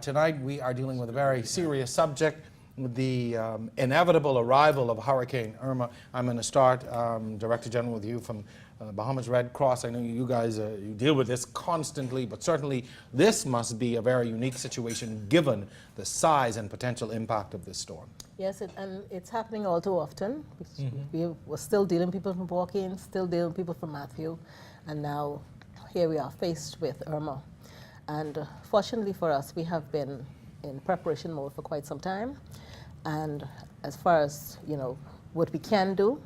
Tonight we are dealing with a very serious subject, the inevitable arrival of Hurricane Irma. I'm going to start, Director General, with you from Bahamas Red Cross. I know you guys you deal with this constantly, but certainly this must be a very unique situation given the size and potential impact of this storm. Yes, and it's happening all too often. We're still dealing with people from Walking, still dealing with people from Matthew, and now here we are faced with Irma. And fortunately for us, we have been in preparation mode for quite some time. And as far as, what we can do,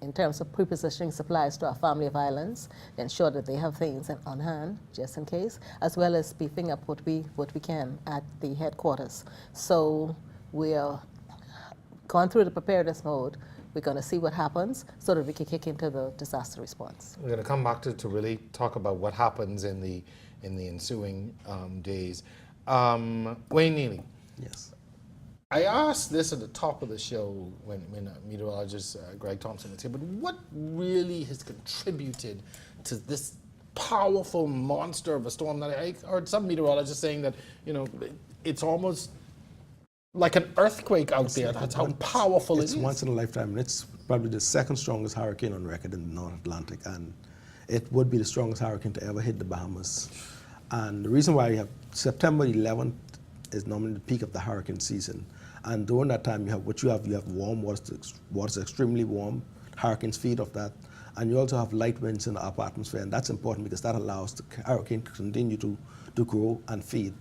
in terms of pre-positioning supplies to our family of islands, ensure that they have things on hand just in case, as well as beefing up what we can at the headquarters. So we're going through the preparedness mode. We're going to see what happens so that we can kick into the disaster response. We're going to come back to really talk about what happens in the ensuing days. Wayne Neely. Yes. I asked this at the top of the show when meteorologist Greg Thompson was here, but what really has contributed to this powerful monster of a storm that I heard some meteorologists saying that, it's almost like an earthquake out there. That's how powerful it is. It's once in a lifetime, and it's probably the second strongest hurricane on record in the North Atlantic, and it would be the strongest hurricane to ever hit the Bahamas. And the reason why you have September 11th is normally the peak of the hurricane season. And during that time, you have warm water's extremely warm. Hurricanes feed off that. And you also have light winds in the upper atmosphere, and that's important because that allows the hurricane to continue to grow and feed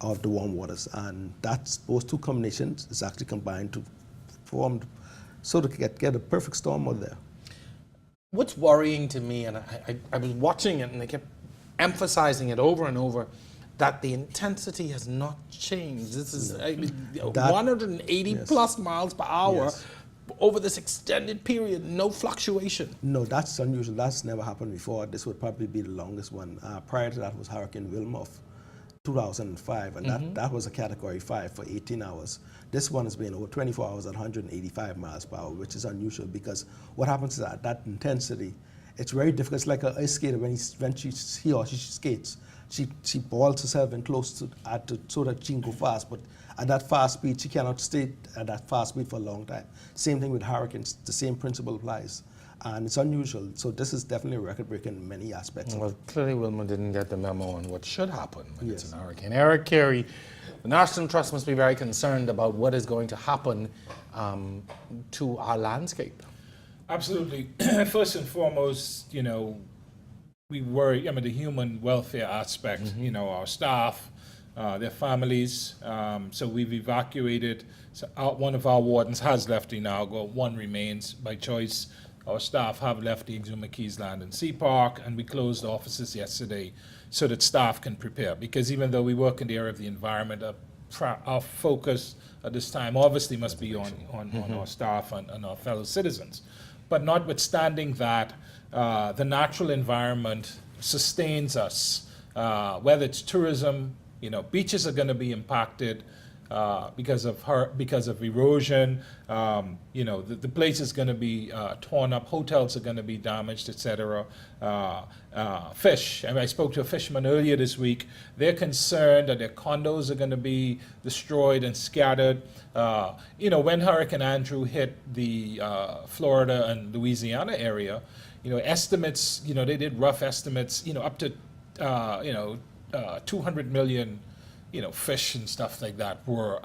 off the warm waters. And those two combinations is actually combined to form, so to get a perfect storm out there. What's worrying to me, and I was watching it and they kept emphasizing it over and over, that the intensity has not changed. This is 180 plus miles per hour over this extended period, no fluctuation. No, that's unusual. That's never happened before. This would probably be the longest one. Prior to that was Hurricane Wilma of 2005, and that was a Category 5 for 18 hours. This one has been over 24 hours at 185 miles per hour, which is unusual because what happens is that intensity, it's very difficult. It's like an ice skater when he or she skates. She balls herself in close so that she can go fast, but at that fast speed, she cannot stay at that fast speed for a long time. Same thing with hurricanes, the same principle applies. And it's unusual, so this is definitely a record-breaking in many aspects. Well, clearly Wilma didn't get the memo on what should happen when it's an hurricane. Eric Carey, the National Trust must be very concerned about what is going to happen to our landscape. Absolutely. First and foremost, we worry, the human welfare aspect, our staff, their families. So we've evacuated. So one of our wardens has left Inago, one remains by choice. Our staff have left the Exuma Keys Land and Sea Park, and we closed the offices yesterday so that staff can prepare. Because even though we work in the area of the environment, our focus at this time obviously must be on our staff and our fellow citizens. But notwithstanding that, the natural environment sustains us. Whether it's tourism, beaches are going to be impacted because of erosion. The place is going to be torn up. Hotels are going to be damaged, etc. Fish. I spoke to a fisherman earlier this week. They're concerned that their condos are going to be destroyed and scattered. When Hurricane Andrew hit the Florida and Louisiana area, estimates, they did rough estimates, up to 200 million, fish and stuff like that were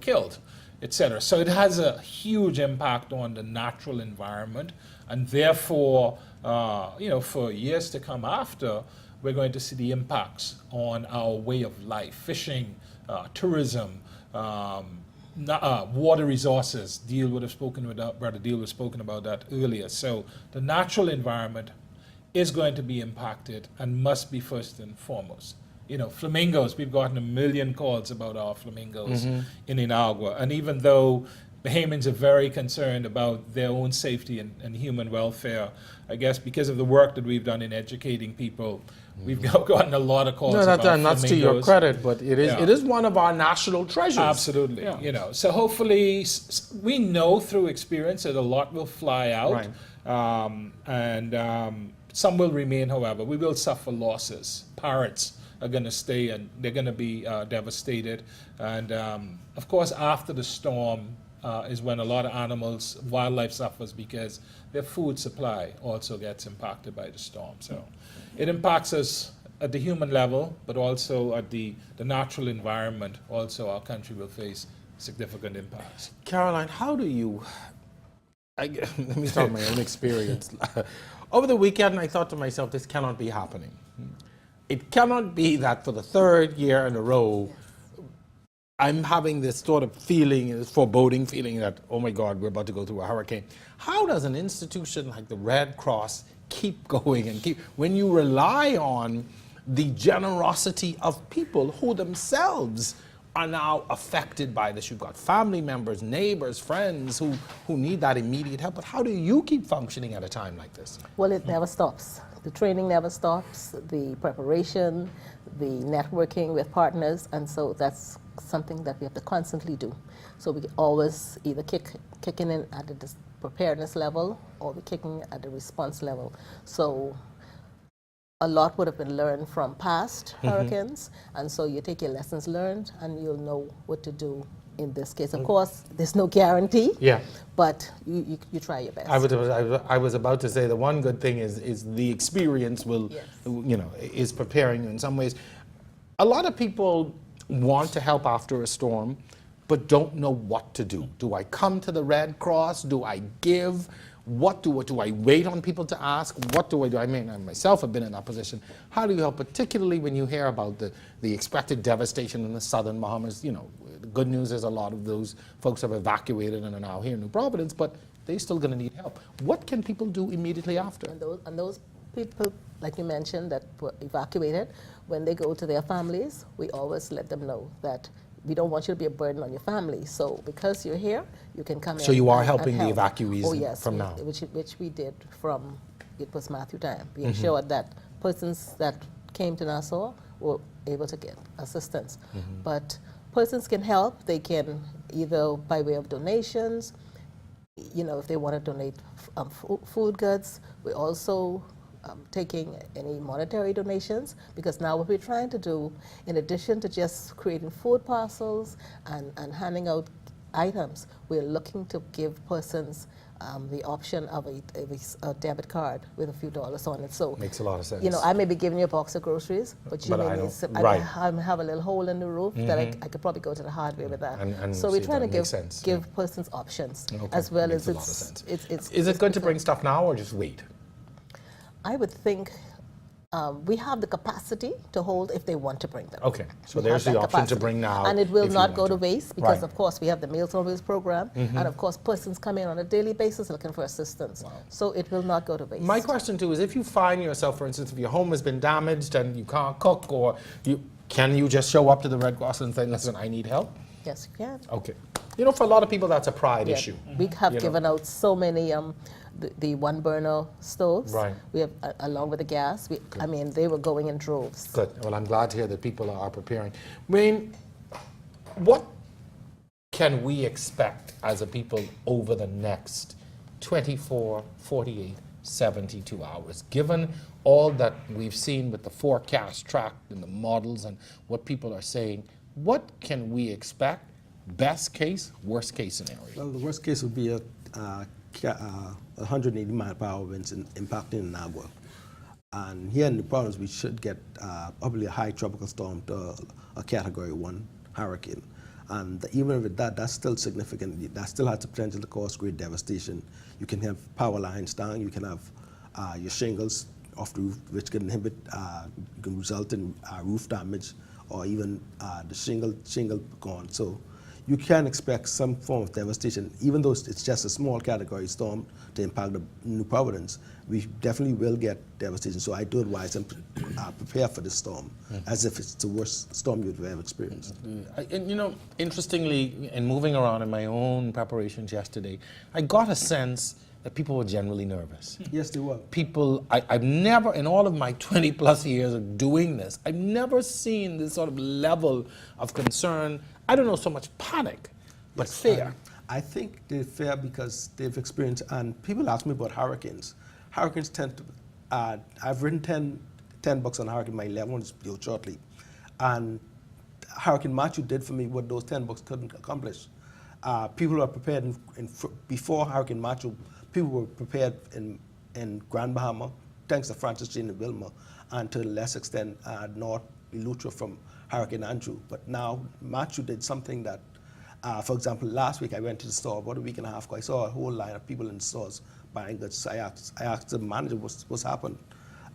killed, etc. So it has a huge impact on the natural environment, and therefore, for years to come after, we're going to see the impacts on our way of life, fishing, tourism, water resources. Deal would have spoken about, Brother Deal would have spoken about that earlier. So the natural environment is going to be impacted and must be first and foremost. You know, flamingos, we've gotten 1 million calls about our flamingos in Inagua. And even though Bahamians are very concerned about their own safety and human welfare, I guess because of the work that we've done in educating people, we've gotten a lot of calls about that's to your flamingos. credit, but it is one of our national treasures. Absolutely. You know, so hopefully we know through experience that a lot will fly out, and some will remain. However, we will suffer losses. Parrots are going to stay, and they're going to be devastated. And of course, after the storm is when a lot of animals, wildlife suffers because their food supply also gets impacted by the storm. So it impacts us at the human level, but also at the natural environment. Also, our country will face significant impacts. Caroline, how do you, let me start my own experience. Over the weekend, I thought to myself, this cannot be happening. It cannot be that for the third year in a row, I'm having this sort of feeling, this foreboding feeling that, oh my God, we're about to go through a hurricane. How does an institution like the Red Cross keep going and keep, when you rely on the generosity of people who themselves are now affected by this? You've got family members, neighbors, friends who need that immediate help. But how do you keep functioning at a time like this? Well, it never stops. The training never stops, the preparation, the networking with partners, and so that's something that we have to constantly do. So we always either kicking in at the preparedness level or we're kicking at the response level. So a lot would have been learned from past hurricanes, and so you take your lessons learned and you'll know what to do in this case. Of course, there's no guarantee, but you try your best. I was about to say the one good thing is the experience will, you know, is preparing you in some ways. A lot of people want to help after a storm, but don't know what to do. Do I come to the Red Cross? Do I give? What do I wait on people to ask? What do I do? I mean, I myself have been in that position. How do you help, particularly when you hear about the expected devastation in the southern Bahamas? You know, the good news is a lot of those folks have evacuated and are now here in New Providence, but they're still going to need help. What can people do immediately after? And those people, like you mentioned, that were evacuated, when they go to their families, we always let them know that we don't want you to be a burden on your family. So because you're here, you can come in. So you are and helping help. the evacuees from now? Which we did from, it was Matthew time. We ensured that persons that came to Nassau were able to get assistance. But persons can help. They can either by way of donations, you know, if they want to donate food goods. We also taking any monetary donations, because now what we're trying to do, in addition to just creating food parcels and handing out items, we're looking to give persons the option of a debit card with a few dollars on it. So makes a lot of sense. You know, I may be giving you a box of groceries, but you may need some, I have a little hole in the roof that I could probably go to the hardware with that. And so we're trying to give persons options, as well as Is it going to bring stuff now or just wait? I would think we have the capacity to hold if they want to bring them. Okay, so there's the option to bring now. And it will not go to waste because, of course, we have the Meals on Wheels program. And, of course, persons come in on a daily basis looking for assistance. So it will not go to waste. My question, too, is if you find yourself, for instance, if your home has been damaged and you can't cook, or can you just show up to the Red Cross and say, listen, I need help? Yes, you can. Okay. You know, for a lot of people, that's a pride issue. We have given out so many the one burner stoves. Right. We have along with the gas. I mean, they were going in droves. Good. Well, I'm glad to hear that people are preparing. Wayne, what can we expect as a people over the next 24, 48, 72 hours, given all that we've seen with the forecast track and the models and what people are saying? What can we expect? Best case, worst case scenario? Well, the worst case would be a 180 mile per hour winds impacting Inagua. And here in the province, we should get probably a high tropical storm to a Category 1 hurricane. And even with that, that's still significant. That still has the potential to cause great devastation. You can have power lines down, you can have your shingles off the roof, which can inhibit, can result in roof damage, or even the shingle gone. So you can expect some form of devastation, even though it's just a small category storm to impact the New Providence. We definitely will get devastation. So I do advise them to prepare for this storm as if it's the worst storm you've ever experienced. And you know, interestingly, in moving around in my own preparations yesterday, I got a sense that people were generally nervous. Yes, they were. People, I've never, in all of my 20 plus years of doing this, I've never seen this sort of level of concern. I don't know so much panic, but fear. I think they fear because they've experienced, and people ask me about hurricanes. Hurricanes tend to, I've written 10 books on hurricane, my 11 one's due shortly. And Hurricane Matthew did for me what those 10 books couldn't accomplish. People were prepared before Hurricane Matthew. People were prepared in Grand Bahama, thanks to Francis Jane and Wilma, and to a less extent North Eleuthera from Hurricane Andrew. But now Matthew did something that, for example, last week I went to the store, about a week and a half ago, I saw a whole line of people in the stores buying goods. I asked the manager what's happened,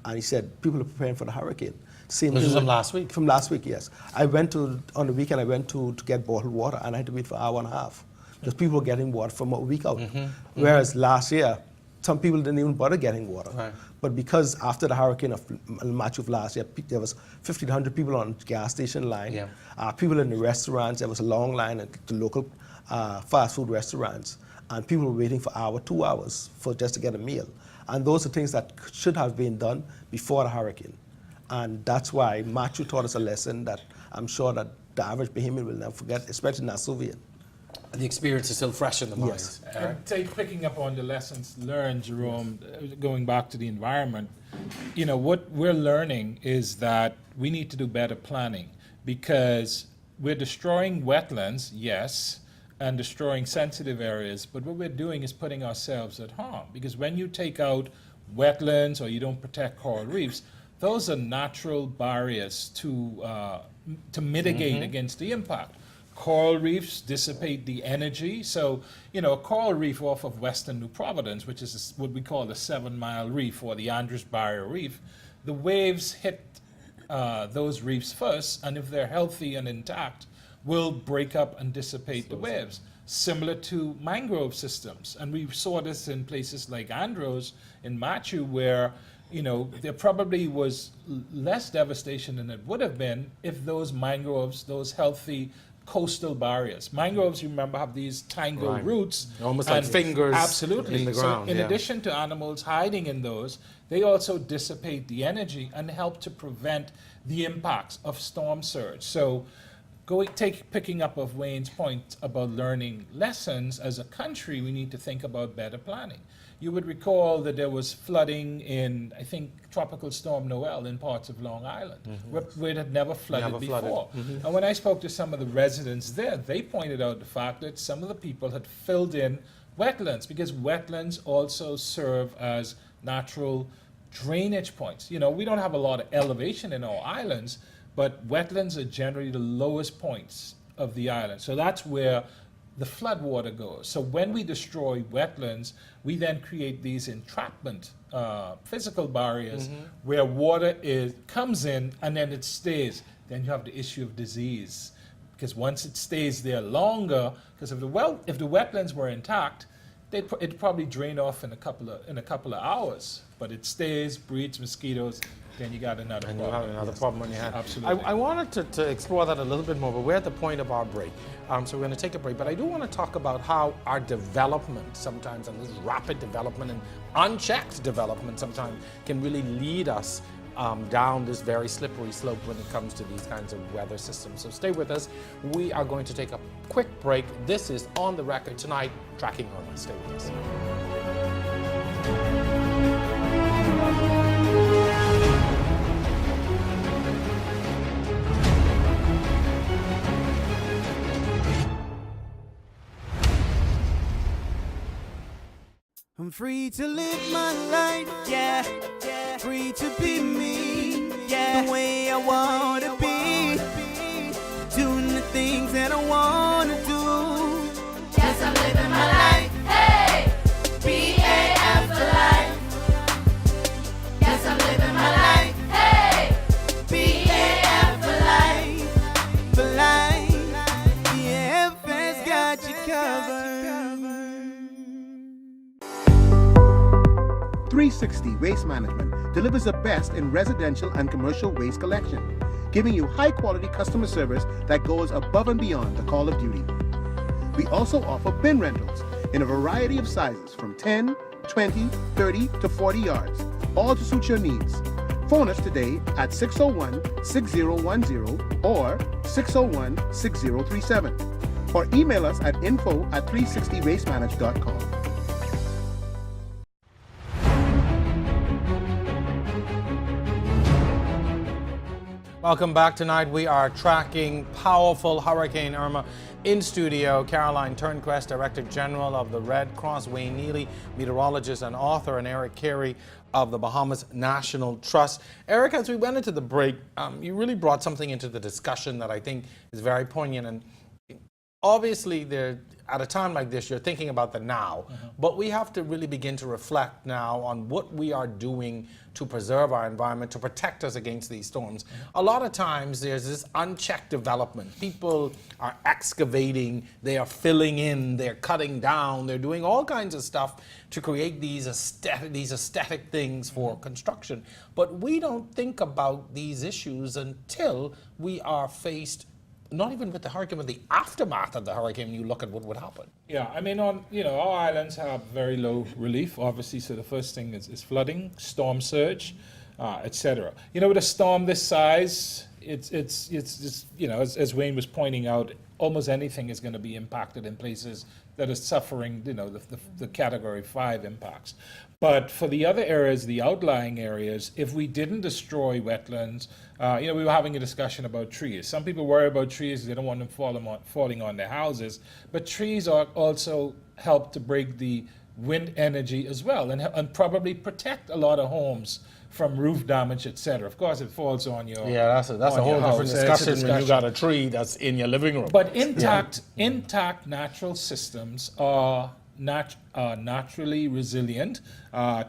and he said people are preparing for the hurricane. Same This thing was from last week? From last week, yes. On the weekend, I went to get bottled water, and I had to wait for an hour and a half because people were getting water from a week out. Whereas last year, some people didn't even bother getting water. Right. But because after the hurricane of Matthew of last year, there was 1,500 people on the gas station line. Yeah. People in the restaurants, there was a long line at the local fast food restaurants. And people were waiting for 2 hours just to get a meal. And those are things that should have been done before the hurricane. And that's why Matthew taught us a lesson that I'm sure that the average Bahamian will never forget, especially Nassauvian. The experience is still fresh in the mind. Yes. Picking up on the lessons learned, Jerome, going back to the environment, you know, what we're learning is that we need to do better planning because we're destroying wetlands, yes, and destroying sensitive areas, but what we're doing is putting ourselves at harm because when you take out wetlands or you don't protect coral reefs, those are natural barriers to mitigate against the impact. Coral reefs dissipate the energy. So, you know, a coral reef off of western New Providence, which is what we call the 7 Mile Reef or the Andrews Barrier Reef, the waves hit those reefs first, and if they're healthy and intact, will break up and dissipate the waves, similar to mangrove systems. And we saw this in places like Andros in Matthew, where, you know, there probably was less devastation than it would have been if those mangroves, those healthy coastal barriers. Mangroves, you remember, have these tangled roots. Almost like fingers absolutely. in the ground. So in addition to animals hiding in those, they also dissipate the energy and help to prevent the impacts of storm surge. So picking up of Wayne's point about learning lessons, as a country, we need to think about better planning. You would recall that there was flooding in, I think, Tropical Storm Noel in parts of Long Island, where it had never flooded before. And when I spoke to some of the residents there, they pointed out the fact that some of the people had filled in wetlands because wetlands also serve as natural drainage points. You know, we don't have a lot of elevation in our islands, but wetlands are generally the lowest points of the island. So that's where the flood water goes. So when we destroy wetlands, we then create these entrapment physical barriers where water comes in and then it stays. Then you have the issue of disease because once it stays there longer, because if the wetlands were intact, it'd probably drain off in a couple of hours. But it stays, breeds mosquitoes. Then you got another problem. You have another problem on your hands. Absolutely. I wanted to explore that a little bit more, but we're at the point of our break. So we're going to take a break. But I do want to talk about how our development sometimes, and this rapid development and unchecked development sometimes, can really lead us down this very slippery slope when it comes to these kinds of weather systems. So stay with us. We are going to take a quick break. This is On the Record tonight, Tracking Irma. Stay with us. I'm free to live my life, yeah. Free to be me, yeah. The way I wanna be. Doing the things that I wanna do. Yes, I'm living my life. Hey, BAF for life. Yes, I'm living my life. Hey, BAF for life. For life, BAF. 360 Waste Management delivers the best in residential and commercial waste collection, giving you high-quality customer service that goes above and beyond the call of duty. We also offer bin rentals in a variety of sizes from 10, 20, 30 to 40 yards, all to suit your needs. Phone us today at 601-6010 or 601-6037, or email us at info@360wastemanage.com. Welcome back. Tonight we are tracking powerful Hurricane Irma. In studio, Caroline Turnquest, Director General of the Red Cross, Wayne Neely, meteorologist and author, and Eric Carey of the Bahamas National Trust. Eric, as we went into the break, you really brought something into the discussion that I think is very poignant. And obviously, at a time like this, you're thinking about the now, but we have to really begin to reflect now on what we are doing to preserve our environment, to protect us against these storms. A lot of times there's this unchecked development. People are excavating, they are filling in, they're cutting down, they're doing all kinds of stuff to create these aesthetic things for construction. But we don't think about these issues until we are faced not even with the hurricane, but the aftermath of the hurricane. You look at what would happen. Yeah, I mean, our islands have very low relief, obviously. So the first thing is flooding, storm surge, etc. With a storm this size, it's as Wayne was pointing out, almost anything is going to be impacted in places that are suffering, the Category 5 impacts. But for the other areas, the outlying areas, if we didn't destroy wetlands, we were having a discussion about trees. Some people worry about trees; they don't want them falling on their houses. But trees also help to break the wind energy as well, and probably protect a lot of homes from roof damage, etc. Of course, it falls on your that's a whole different discussion when you got a tree that's in your living room. But intact natural systems are naturally resilient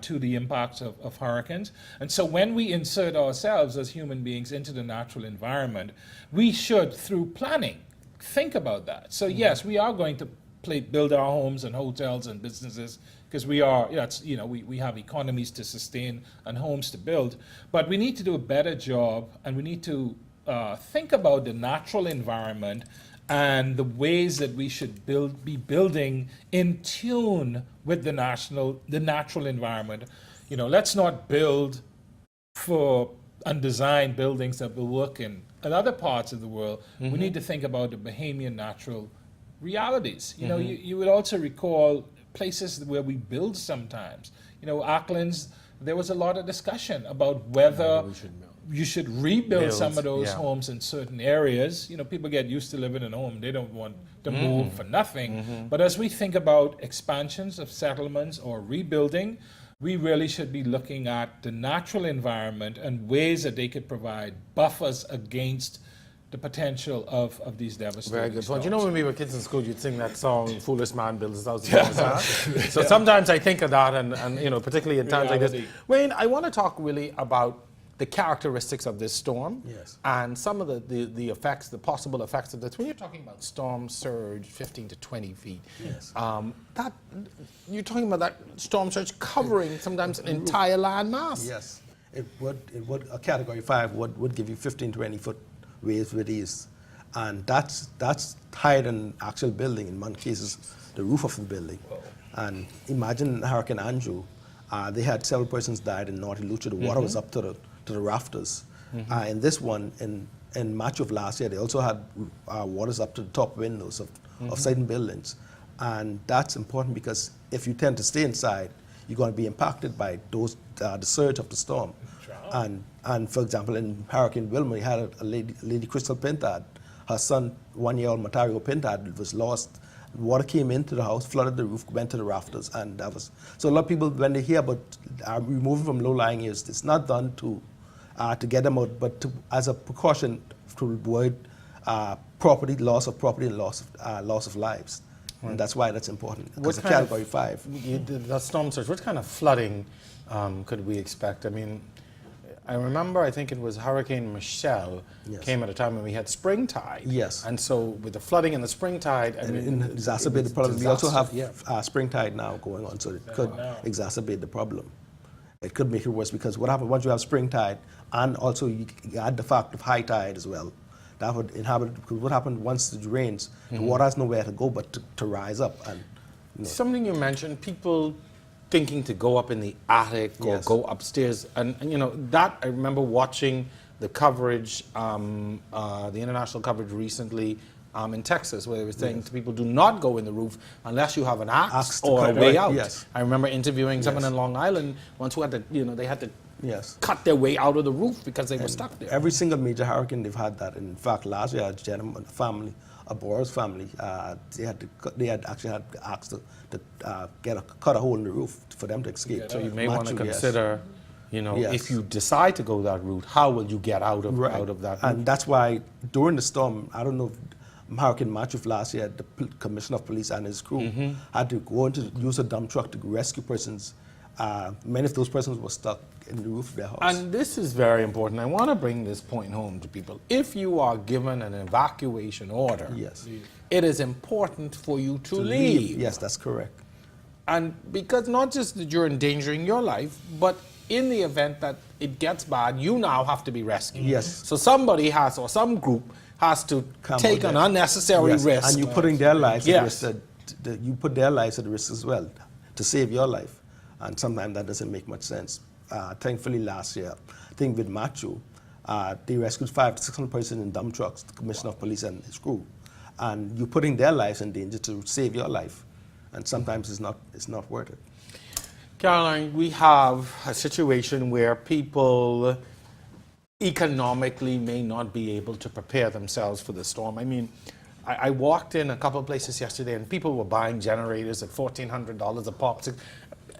to the impacts of hurricanes. And so when we insert ourselves as human beings into the natural environment, we should, through planning, think about that. So yes, we are going to build our homes and hotels and businesses because we have economies to sustain and homes to build. But we need to do a better job, and we need to think about the natural environment and the ways that we should be building in tune with the natural environment. Let's not build and design buildings that will work in other parts of the world. We need to think about the Bahamian natural realities. You would also recall places where we build sometimes. Auckland's, there was a lot of discussion about whether you should rebuild some of those homes in certain areas. People get used to living in a home. They don't want to move for nothing. But as we think about expansions of settlements or rebuilding, we really should be looking at the natural environment and ways that they could provide buffers against the potential of these devastating Very good point. storms. When we were kids in school, you'd sing that song, "Foolish Man Builds His House Upon the Sand." So sometimes I think of that, and particularly in times like this. Wayne, I want to talk really about the characteristics of this storm and some of the effects, the possible effects of this. When you're talking about storm surge, 15 to 20 feet, that you're talking about that storm surge covering sometimes an entire land mass. Yes, it would a Category 5 would give you 15, 20 foot waves with ease, and that's higher than actual building. In one cases, the roof of the building. And imagine Hurricane Andrew. They had several persons died in North Lucha. The water was up to the rafters. In this one, in March of last year, they also had waters up to the top windows of certain buildings. And that's important because if you tend to stay inside, you're going to be impacted by the surge of the storm. And for example, in Hurricane Wilma, we had a lady, Crystal Pintard. Her son, 1-year-old Matario Pintard, was lost. Water came into the house, flooded the roof, went to the rafters, and that was. So a lot of people, when they hear about removing from low-lying areas, it's not done to get them out, but as a precaution to avoid loss of property and loss of lives. And that's why that's important. Because the Category 5. The storm surge, what kind of flooding could we expect? I mean, I remember, I think it was Hurricane Michelle came at a time when we had spring tide. Yes. And so with the flooding and the spring tide, it exacerbated the problem. We also have spring tide now going on, so it could exacerbate the problem. it could make it worse, because what happens once you have spring tide, and also you add the fact of high tide as well, that would inhabit, because what happened once it rains, the water has nowhere to go but to rise up. And something you mentioned, people thinking to go up in the attic or go upstairs, and you know that I remember watching the coverage, the international coverage recently in Texas, where they were saying to people, do not go in the roof unless you have an axe or a way out. I remember interviewing someone in Long Island once who had to, you know, they had to cut their way out of the roof because they were stuck there. Every single major hurricane they've had that. In fact, last year, a gentleman, a family, a Boers family, they had actually had to ask to cut a hole in the roof for them to escape. So you may want to consider, you know, if you decide to go that route, how will you get out of that route? And that's why during the storm, I don't know if Hurricane Matthew last year, the Commissioner of Police and his crew had to go into use a dump truck to rescue persons. Many of those persons were stuck in the roof of their house. And this is very important. I want to bring this point home to people. If you are given an evacuation order, it is important for you to leave. Yes, that's correct. And because not just that you're endangering your life, but in the event that it gets bad, you now have to be rescued. Yes. So somebody has, or some group has to take an unnecessary risk. And you're putting their lives at risk. You put their lives at risk as well to save your life. And sometimes that doesn't make much sense. Thankfully, last year, I think with Matthew, they rescued 500 to 600 persons in dump trucks, the Commissioner of Police and his crew. And you're putting their lives in danger to save your life. And sometimes it's not worth it. Caroline, we have a situation where people economically may not be able to prepare themselves for the storm. I mean, I walked in a couple of places yesterday and people were buying generators at $1,400 a pop.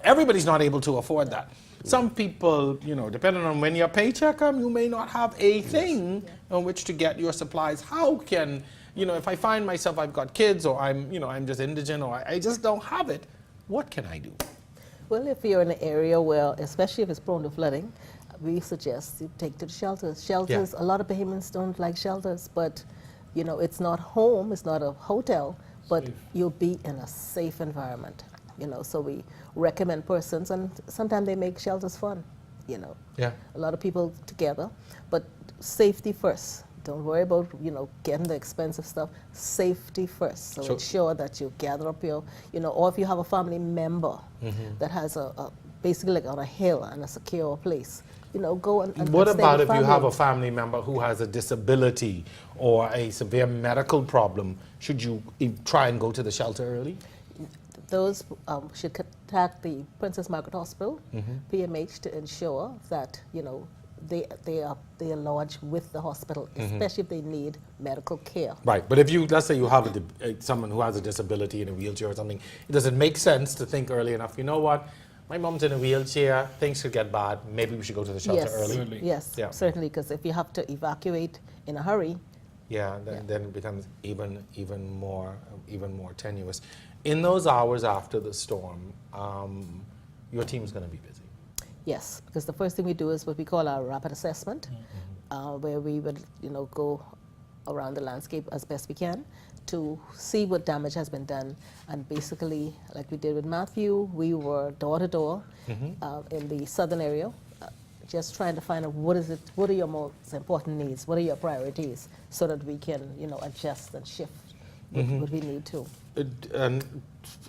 Everybody's not able to afford that. Some people, you know, depending on when your paycheck comes, you may not have a thing on which to get your supplies. How can, you know, if I find myself, I've got kids, or I'm, you know, I'm just indigent, or I just don't have it, what can I do? Well, if you're in an area where, especially if it's prone to flooding, we suggest you take to the shelters. Shelters, a lot of Bahamians don't like shelters, but you know, it's not home, it's not a hotel, but you'll be in a safe environment. You know, so we recommend persons, and sometimes they make shelters fun, you know. A lot of people together, but safety first. Don't worry about, you know, getting the expensive stuff. Safety first. So ensure that you gather up your, you know, or if you have a family member that has basically like on a hill and a secure place, you know, go and what stay about with if you family. have a family member who has a disability or a severe medical problem? Should you try and go to the shelter early? Those should contact the Princess Margaret Hospital, PMH, to ensure that, you know, they are lodged with the hospital, especially if they need medical care. Right, but if you, let's say you have someone who has a disability in a wheelchair or something, does it make sense to think early enough, you know what, my mom's in a wheelchair, things could get bad, maybe we should go to the shelter early? Yes, certainly, because if you have to evacuate in a hurry, then it becomes even more tenuous. In those hours after the storm, your team is going to be busy. Yes, because the first thing we do is what we call our rapid assessment, where we would, you know, go around the landscape as best we can to see what damage has been done. And basically, like we did with Matthew, we were door to door in the southern area, just trying to find out what are your most important needs, what are your priorities, so that we can, you know, adjust and shift what we need to. And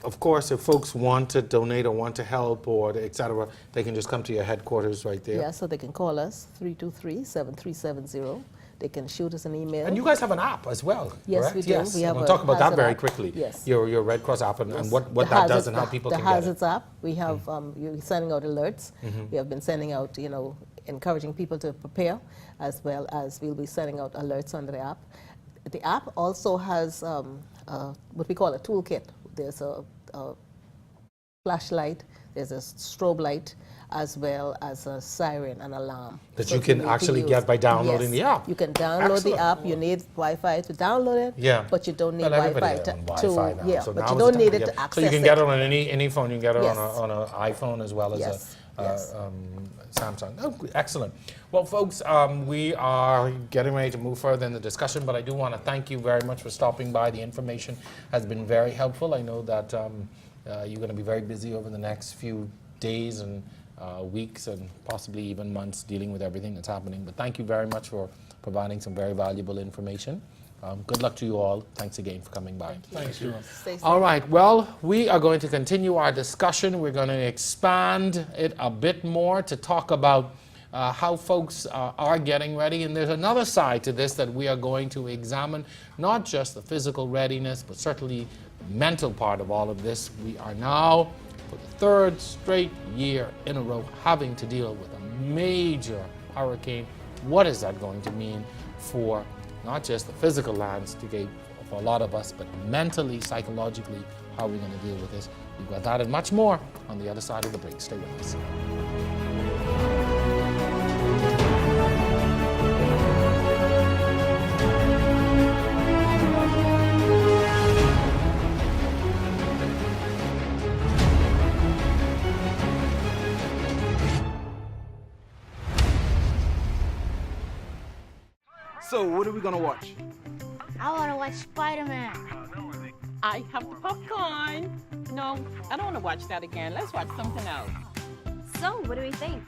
of course, if folks want to donate or want to help or et cetera, they can just come to your headquarters right there. Yeah, so they can call us, 323-7370. They can shoot us an email. And you guys have an app as well, yes, correct? We do. Yes, we have we'll talk about that very app. quickly. Yes. Your Red Cross app and what that does and how people can get it. The Hazards app, we have, you're sending out alerts. We have been sending out, you know, encouraging people to prepare, as well as we'll be sending out alerts on the app. The app also has what we call a toolkit. There's a flashlight, there's a strobe light, as well as a siren and alarm. That you can actually get by downloading the app. You can download the app. You need Wi-Fi to download it, but you don't need Wi-Fi to so but you don't need it to access it. So you can get it on any phone. You can get it on an iPhone as well as Samsung. Oh, excellent. Well, folks, we are getting ready to move further in the discussion, but I do want to thank you very much for stopping by. The information has been very helpful. I know that you're going to be very busy over the next few days and weeks and possibly even months dealing with everything that's happening. But thank you very much for providing some very valuable information. Good luck to you all. Thanks again for coming by. Thanks, Jerome. All right, well, we are going to continue our discussion. We're going to expand it a bit more to talk about how folks are getting ready. And there's another side to this that we are going to examine, not just the physical readiness, but certainly the mental part of all of this. We are now, for the third straight year in a row, having to deal with a major hurricane. What is that going to mean for not just the physical landscape for a lot of us, but mentally, psychologically, how are we going to deal with this? We've got that and much more on the other side of the break. Stay with us. So, what are we gonna watch? I want to watch Spider-Man. I have the popcorn. No, I don't want to watch that again. Let's watch something else. So, what do we think?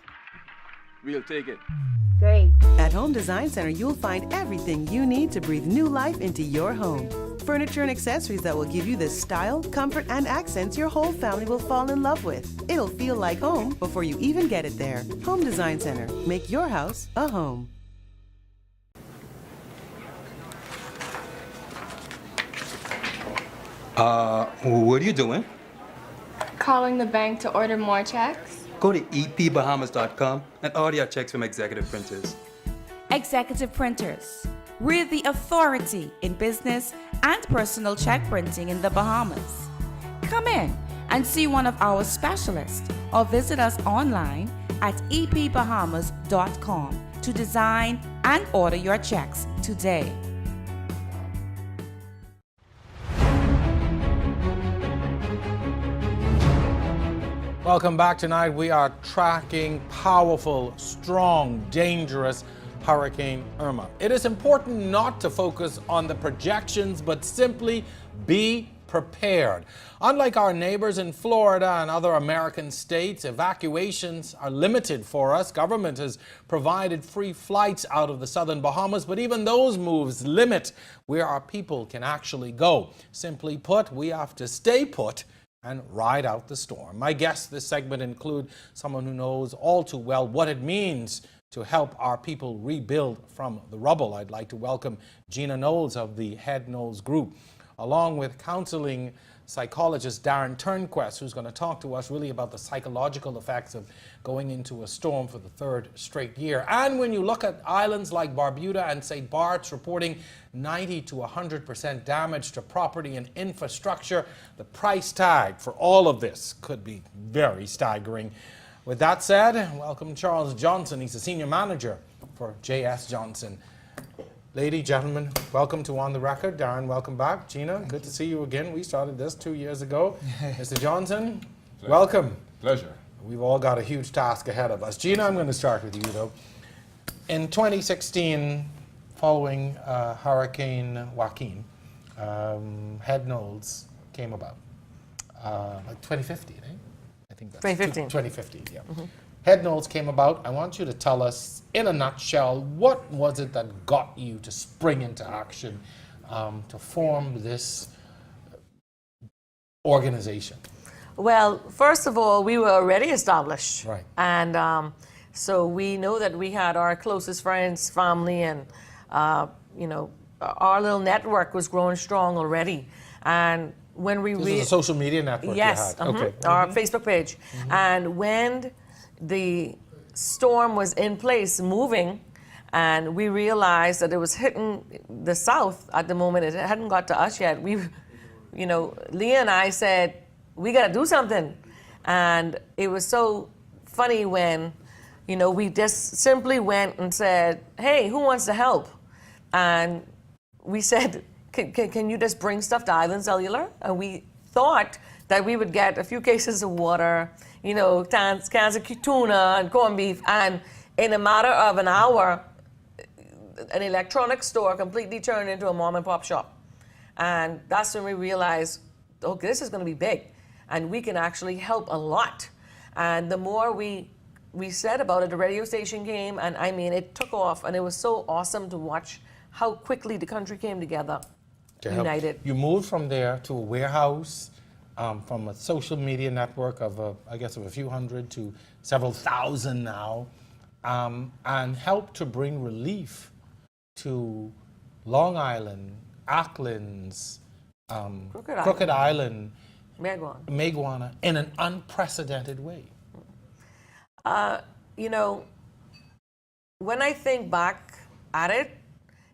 We'll take it. Great. At Home Design Center, you'll find everything you need to breathe new life into your home. Furniture and accessories that will give you the style, comfort, and accents your whole family will fall in love with. It'll feel like home before you even get it there. Home Design Center. Make your house a home. What are you doing? Calling the bank to order more checks. Go to epbahamas.com and order your checks from Executive Printers. Executive Printers. We're the authority in business and personal check printing in the Bahamas. Come in and see one of our specialists or visit us online at epbahamas.com to design and order your checks today. Welcome back. Tonight we are tracking powerful, strong, dangerous Hurricane Irma. It is important not to focus on the projections, but simply be prepared. Unlike our neighbors in Florida and other American states, evacuations are limited for us. Government has provided free flights out of the southern Bahamas, but even those moves limit where our people can actually go. Simply put, we have to stay put and ride out the storm. My guests this segment include someone who knows all too well what it means to help our people rebuild from the rubble. I'd like to welcome Gina Knowles of the Head Knowles Group, along with counseling psychologist Darren Turnquest, who's going to talk to us really about the psychological effects of going into a storm for the third straight year. And when you look at islands like Barbuda and St. Bart's reporting 90 to 100% damage to property and infrastructure, the price tag for all of this could be very staggering. With that said, welcome Charles Johnson. He's the senior manager for J.S. Johnson. Lady, gentlemen, welcome to On the Record. Darren, welcome back. Gina, good to see you again. We started this 2 years ago. Mr. Johnson, welcome. Pleasure. We've all got a huge task ahead of us. Gina, I'm going to start with you, though. In 2016, following Hurricane Joaquin, Head Knowles came about. Like 2015, eh? I think that's 2015. 2015, yeah. Mm-hmm. Head Knowles came about. I want you to tell us, in a nutshell, what was it that got you to spring into action to form this organization? Well, first of all, we were already established. Right. And so we know that we had our closest friends, family, and, you know, our little network was growing strong already. And when we... This is a social media network yes, you had. Okay. Our Facebook page. And when the storm was in place, moving, and we realized that it was hitting the south at the moment. It hadn't got to us yet. We, you know, Leah and I said, we got to do something. And it was so funny when, you know, we just simply went and said, hey, who wants to help? And we said, can you just bring stuff to Island Cellular? And we thought that we would get a few cases of water, you know, cans of tuna and corned beef, and in a matter of an hour, an electronics store completely turned into a mom and pop shop. And that's when we realized, okay, this is going to be big, and we can actually help a lot. And the more we we said about it, the radio station came, and I mean, it took off, and it was so awesome to watch how quickly the country came together, united. You moved from there to a warehouse, from a social media network of, I guess, of a few hundred to several thousand now, and helped to bring relief to Long Island, Acklands, Crooked Island, Maguana, in an unprecedented way. You know, when I think back at it,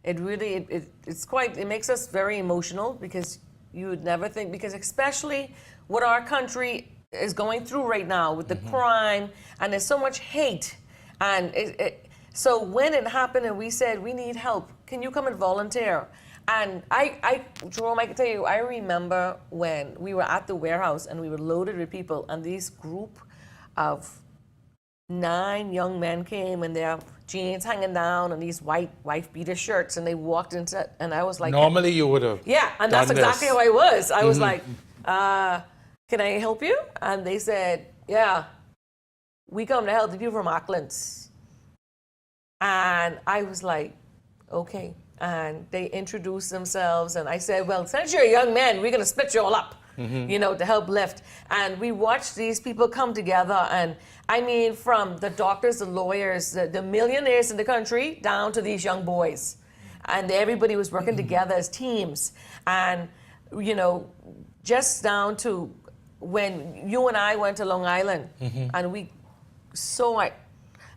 it really, it makes us very emotional, because you would never think, because especially what our country is going through right now with the crime, and there's so much hate. And so when it happened and we said, we need help, can you come and volunteer? And Jerome, I can tell you, I remember when we were at the warehouse and we were loaded with people, and this group of 9 young men came in their jeans hanging down and these white wife beater shirts, and they walked into, and I was like, normally you would have and that's exactly how I was. I was like, can I help you? And they said, yeah, we come to help the people from Acklands. And I was like, okay. And they introduced themselves, and I said, well, since you're young men, we're gonna split you all up, you know, to help lift. And we watched these people come together, and I mean, from the doctors, the lawyers, the millionaires in the country, down to these young boys. And everybody was working together as teams. And, you know, just down to when you and I went to Long Island, and we saw it.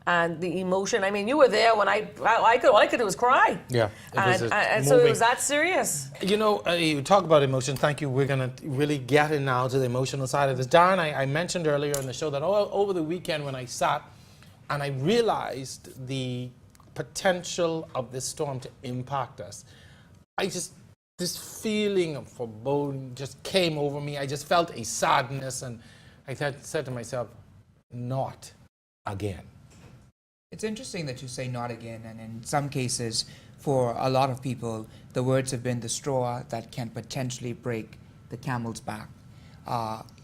And the emotion, I mean, you were there when all I could do was cry. Yeah. And so it was that serious. You know, you talk about emotion. Thank you. We're going to really get in now to the emotional side of this. Darren, I mentioned earlier in the show that over the weekend when I sat and I realized the potential of this storm to impact us, this feeling of foreboding just came over me. I just felt a sadness, and I said to myself, not again. It's interesting that you say not again, and in some cases, for a lot of people, the words have been the straw that can potentially break the camel's back.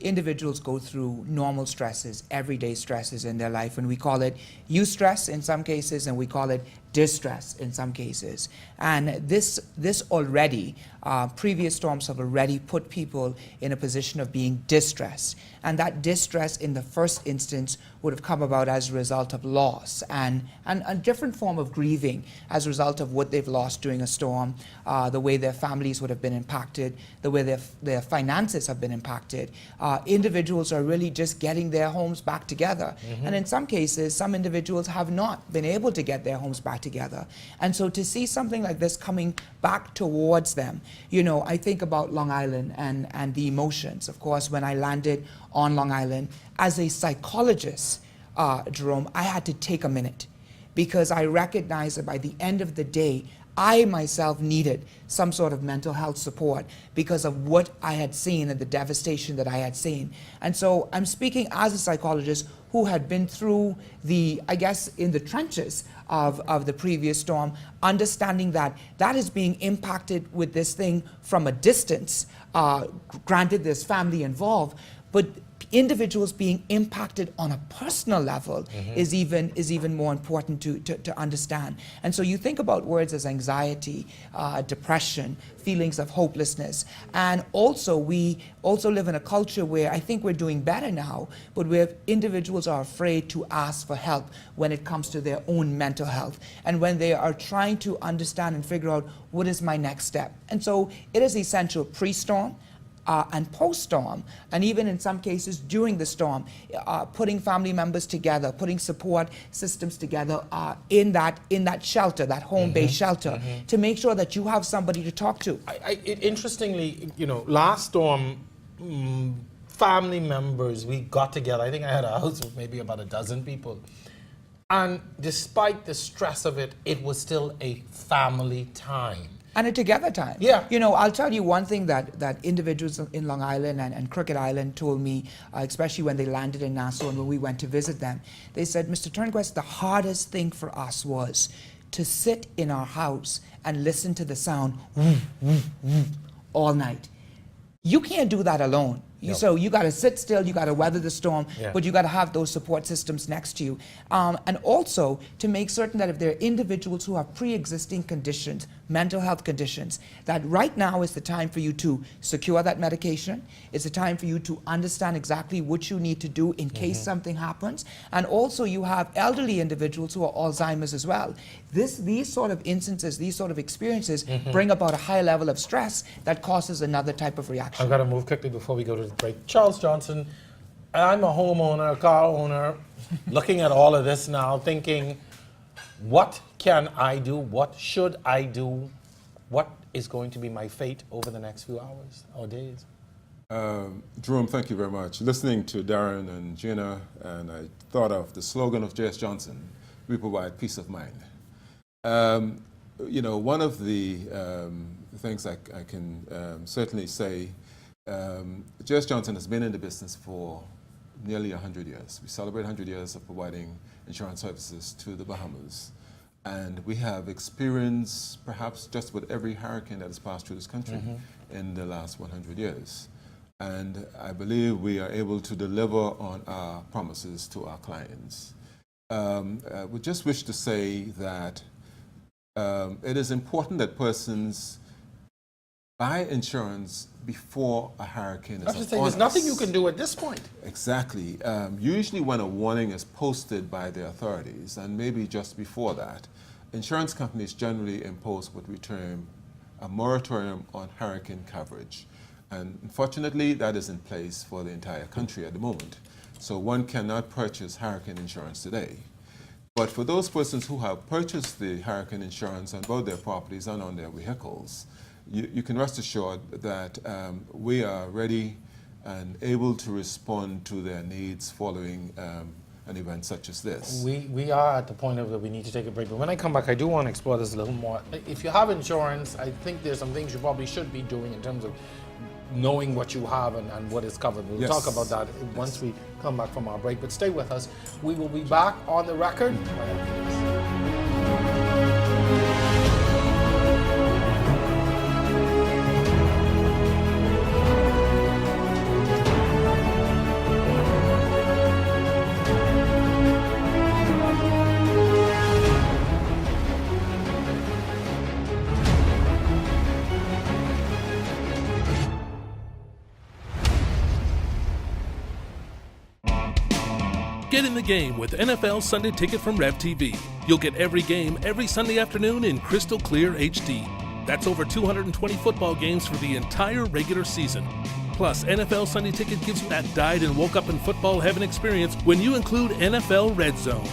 Individuals go through normal stresses, everyday stresses in their life, and we call it eustress in some cases, and we call it distress in some cases. And this already, previous storms have already put people in a position of being distressed. And that distress in the first instance would have come about as a result of loss and a different form of grieving as a result of what they've lost during a storm, the way their families would have been impacted, the way their finances have been impacted. Individuals are really just getting their homes back together. And in some cases, some individuals have not been able to get their homes back together. And so to see something like this coming back towards them, you know, I think about Long Island and the emotions. Of course, when I landed on Long Island, as a psychologist, Jerome, I had to take a minute, because I recognized that by the end of the day, I myself needed some sort of mental health support because of what I had seen and the devastation that I had seen. And so I'm speaking as a psychologist who had been through I guess, in the trenches of the previous storm, understanding that is being impacted with this thing from a distance. Granted, there's family involved, but individuals being impacted on a personal level is even more important to understand. And so you think about words as anxiety, depression, feelings of hopelessness, and also we also live in a culture where I think we're doing better now, but where individuals are afraid to ask for help when it comes to their own mental health, and when they are trying to understand and figure out what is my next step. And so it is essential pre-storm, and post-storm, and even in some cases during the storm, putting family members together, putting support systems together in that shelter, that home-based shelter, to make sure that you have somebody to talk to. Interestingly, you know, last storm, family members, we got together. I think I had a house with maybe about a dozen people. And despite the stress of it, it was still a family time. And a together time. Yeah. You know, I'll tell you one thing that individuals in Long Island and Crooked Island told me, especially when they landed in Nassau and when we went to visit them. They said, Mr. Turnquist, the hardest thing for us was to sit in our house and listen to the sound all night. You can't do that alone. So you got to sit still, you got to weather the storm, Yeah. but you got to have those support systems next to you. And also to make certain that if there are individuals who have pre-existing conditions, mental health conditions, that right now is the time for you to secure that medication. It's the time for you to understand exactly what you need to do in case something happens. And also you have elderly individuals who are Alzheimer's as well. These sort of instances, these sort of experiences bring about a high level of stress that causes another type of reaction. I've got to move quickly before we go to the break. Charles Johnson, I'm a homeowner, a car owner, looking at all of this now, thinking, what can I do? What should I do? What is going to be my fate over the next few hours or days? Jerome, thank you very much. Listening to Darren and Gina, and I thought of the slogan of J.S. Johnson, we provide peace of mind. You know, one of the things I can certainly say, J.S. Johnson has been in the business for nearly 100 years. We celebrate 100 years of providing insurance services to the Bahamas. And we have experience perhaps just with every hurricane that has passed through this country in the last 100 years. And I believe we are able to deliver on our promises to our clients. We just wish to say that it is important that persons buy insurance before a hurricane is I should say, there's nothing you can do at this point. Exactly. Usually when a warning is posted by the authorities, and maybe just before that, insurance companies generally impose what we term a moratorium on hurricane coverage. And unfortunately, that is in place for the entire country at the moment. So one cannot purchase hurricane insurance today. But for those persons who have purchased the hurricane insurance on both their properties and on their vehicles, you can rest assured that we are ready and able to respond to their needs following an event such as this. We are at the point of that we need to take a break, but when I come back, I do want to explore this a little more. If you have insurance, I think there's some things you probably should be doing in terms of knowing what you have and what is covered. We'll talk about that once we come back from our break, but stay with us. We will be back on the record. Get in the game with NFL Sunday Ticket from Rev TV. You'll get every game every Sunday afternoon in crystal clear HD. That's over 220 football games for the entire regular season. Plus, NFL Sunday Ticket gives you that died and woke up in football heaven experience when you include NFL Red Zone,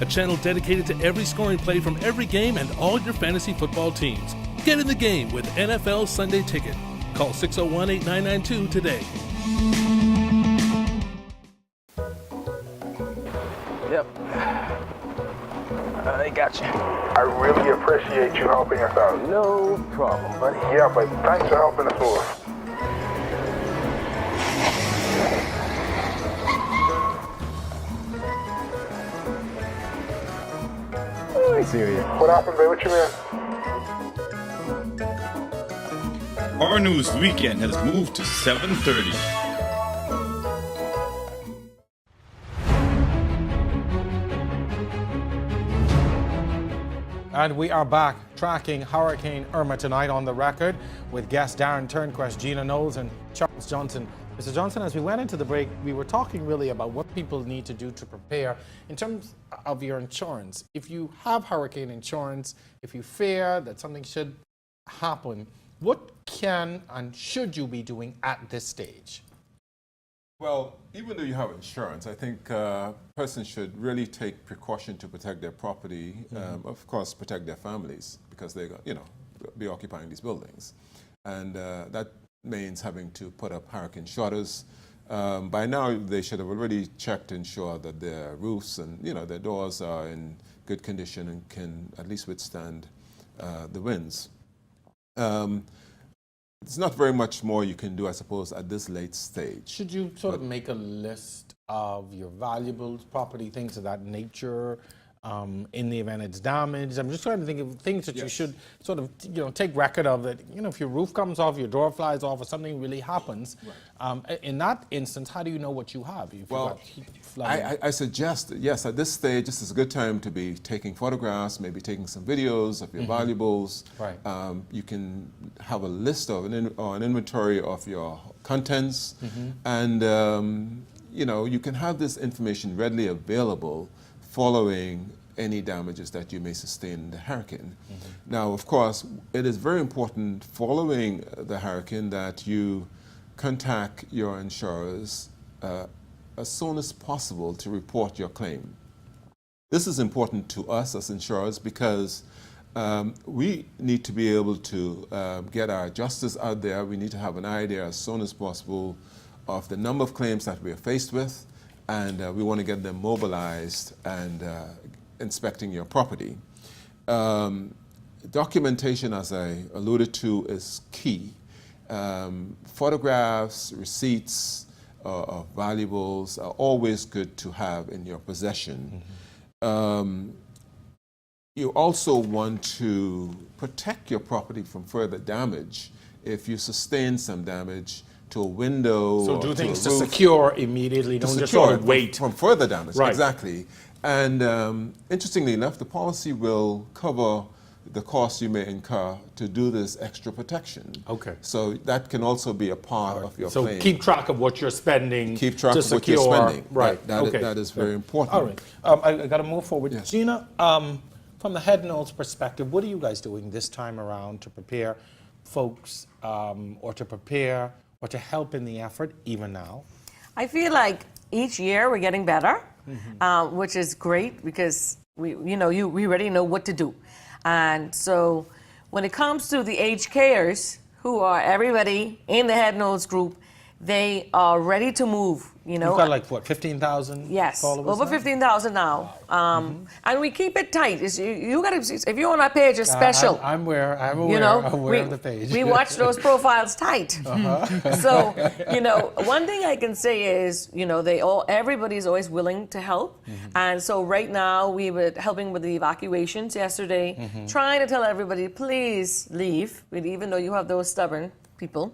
a channel dedicated to every scoring play from every game and all your fantasy football teams. Get in the game with NFL Sunday Ticket. Call 601-8992 today. Yep. I got you. I really appreciate you helping us out. No problem, buddy. Yeah, but thanks for helping us more. Oh, I serious. What happened, babe? What you mean? Our news weekend has moved to 7:30. And we are back tracking Hurricane Irma tonight on the record with guests Darren Turnquest, Gina Knowles, and Charles Johnson. Mr. Johnson, as we went into the break, we were talking really about what people need to do to prepare in terms of your insurance. If you have hurricane insurance, if you fear that something should happen, what can and should you be doing at this stage? Well, even though you have insurance, I think persons should really take precaution to protect their property, of course, protect their families, because they're be occupying these buildings. And that means having to put up hurricane shutters. By now, they should have already checked to ensure that their roofs and their doors are in good condition and can at least withstand the winds. There's not very much more you can do, I suppose, at this late stage. Should you sort of make a list of your valuables, property, things of that nature, in the event it's damaged? I'm just trying to think of things that you should sort of, take record of that, if your roof comes off, your door flies off, or something really happens. In that instance, how do you know what you have? Well, I suggest that, yes, at this stage, this is a good time to be taking photographs, maybe taking some videos of your valuables. Right. You can have a list of an inventory of your contents, and you can have this information readily available following any damages that you may sustain in the hurricane. Now, of course, it is very important following the hurricane that you contact your insurers as soon as possible to report your claim. This is important to us as insurers because we need to be able to get our adjusters out there. We need to have an idea as soon as possible of the number of claims that we are faced with, and we want to get them mobilized and inspecting your property. Documentation, as I alluded to, is key. Photographs, receipts of valuables are always good to have in your possession. You also want to protect your property from further damage. If you sustain some damage to a window, So or do things a to roof, secure immediately, don't just secure sort of wait. from further damage. Right. Exactly. And interestingly enough, the policy will cover the costs you may incur to do this extra protection. Okay. So that can also be a part of your So claim. keep track of what you're spending. Keep track to of what you're secure- spending. Right. That is very important. All right. I got to move forward. Yes. Gina, from the head notes perspective, what are you guys doing this time around to prepare folks or to help in the effort even now? I feel like each year we're getting better, which is great because we already know what to do. And so when it comes to the HKers, who are everybody in the head notes group, they are ready to move. You've got like what, 15,000 Yes, followers over now? 15,000 now. And we keep it tight. You got to, if you're on our page, it's special. I'm aware of the page. We watch those profiles tight. So, one thing I can say is, everybody's always willing to help. And so right now we were helping with the evacuations yesterday, trying to tell everybody, please leave, even though you have those stubborn people.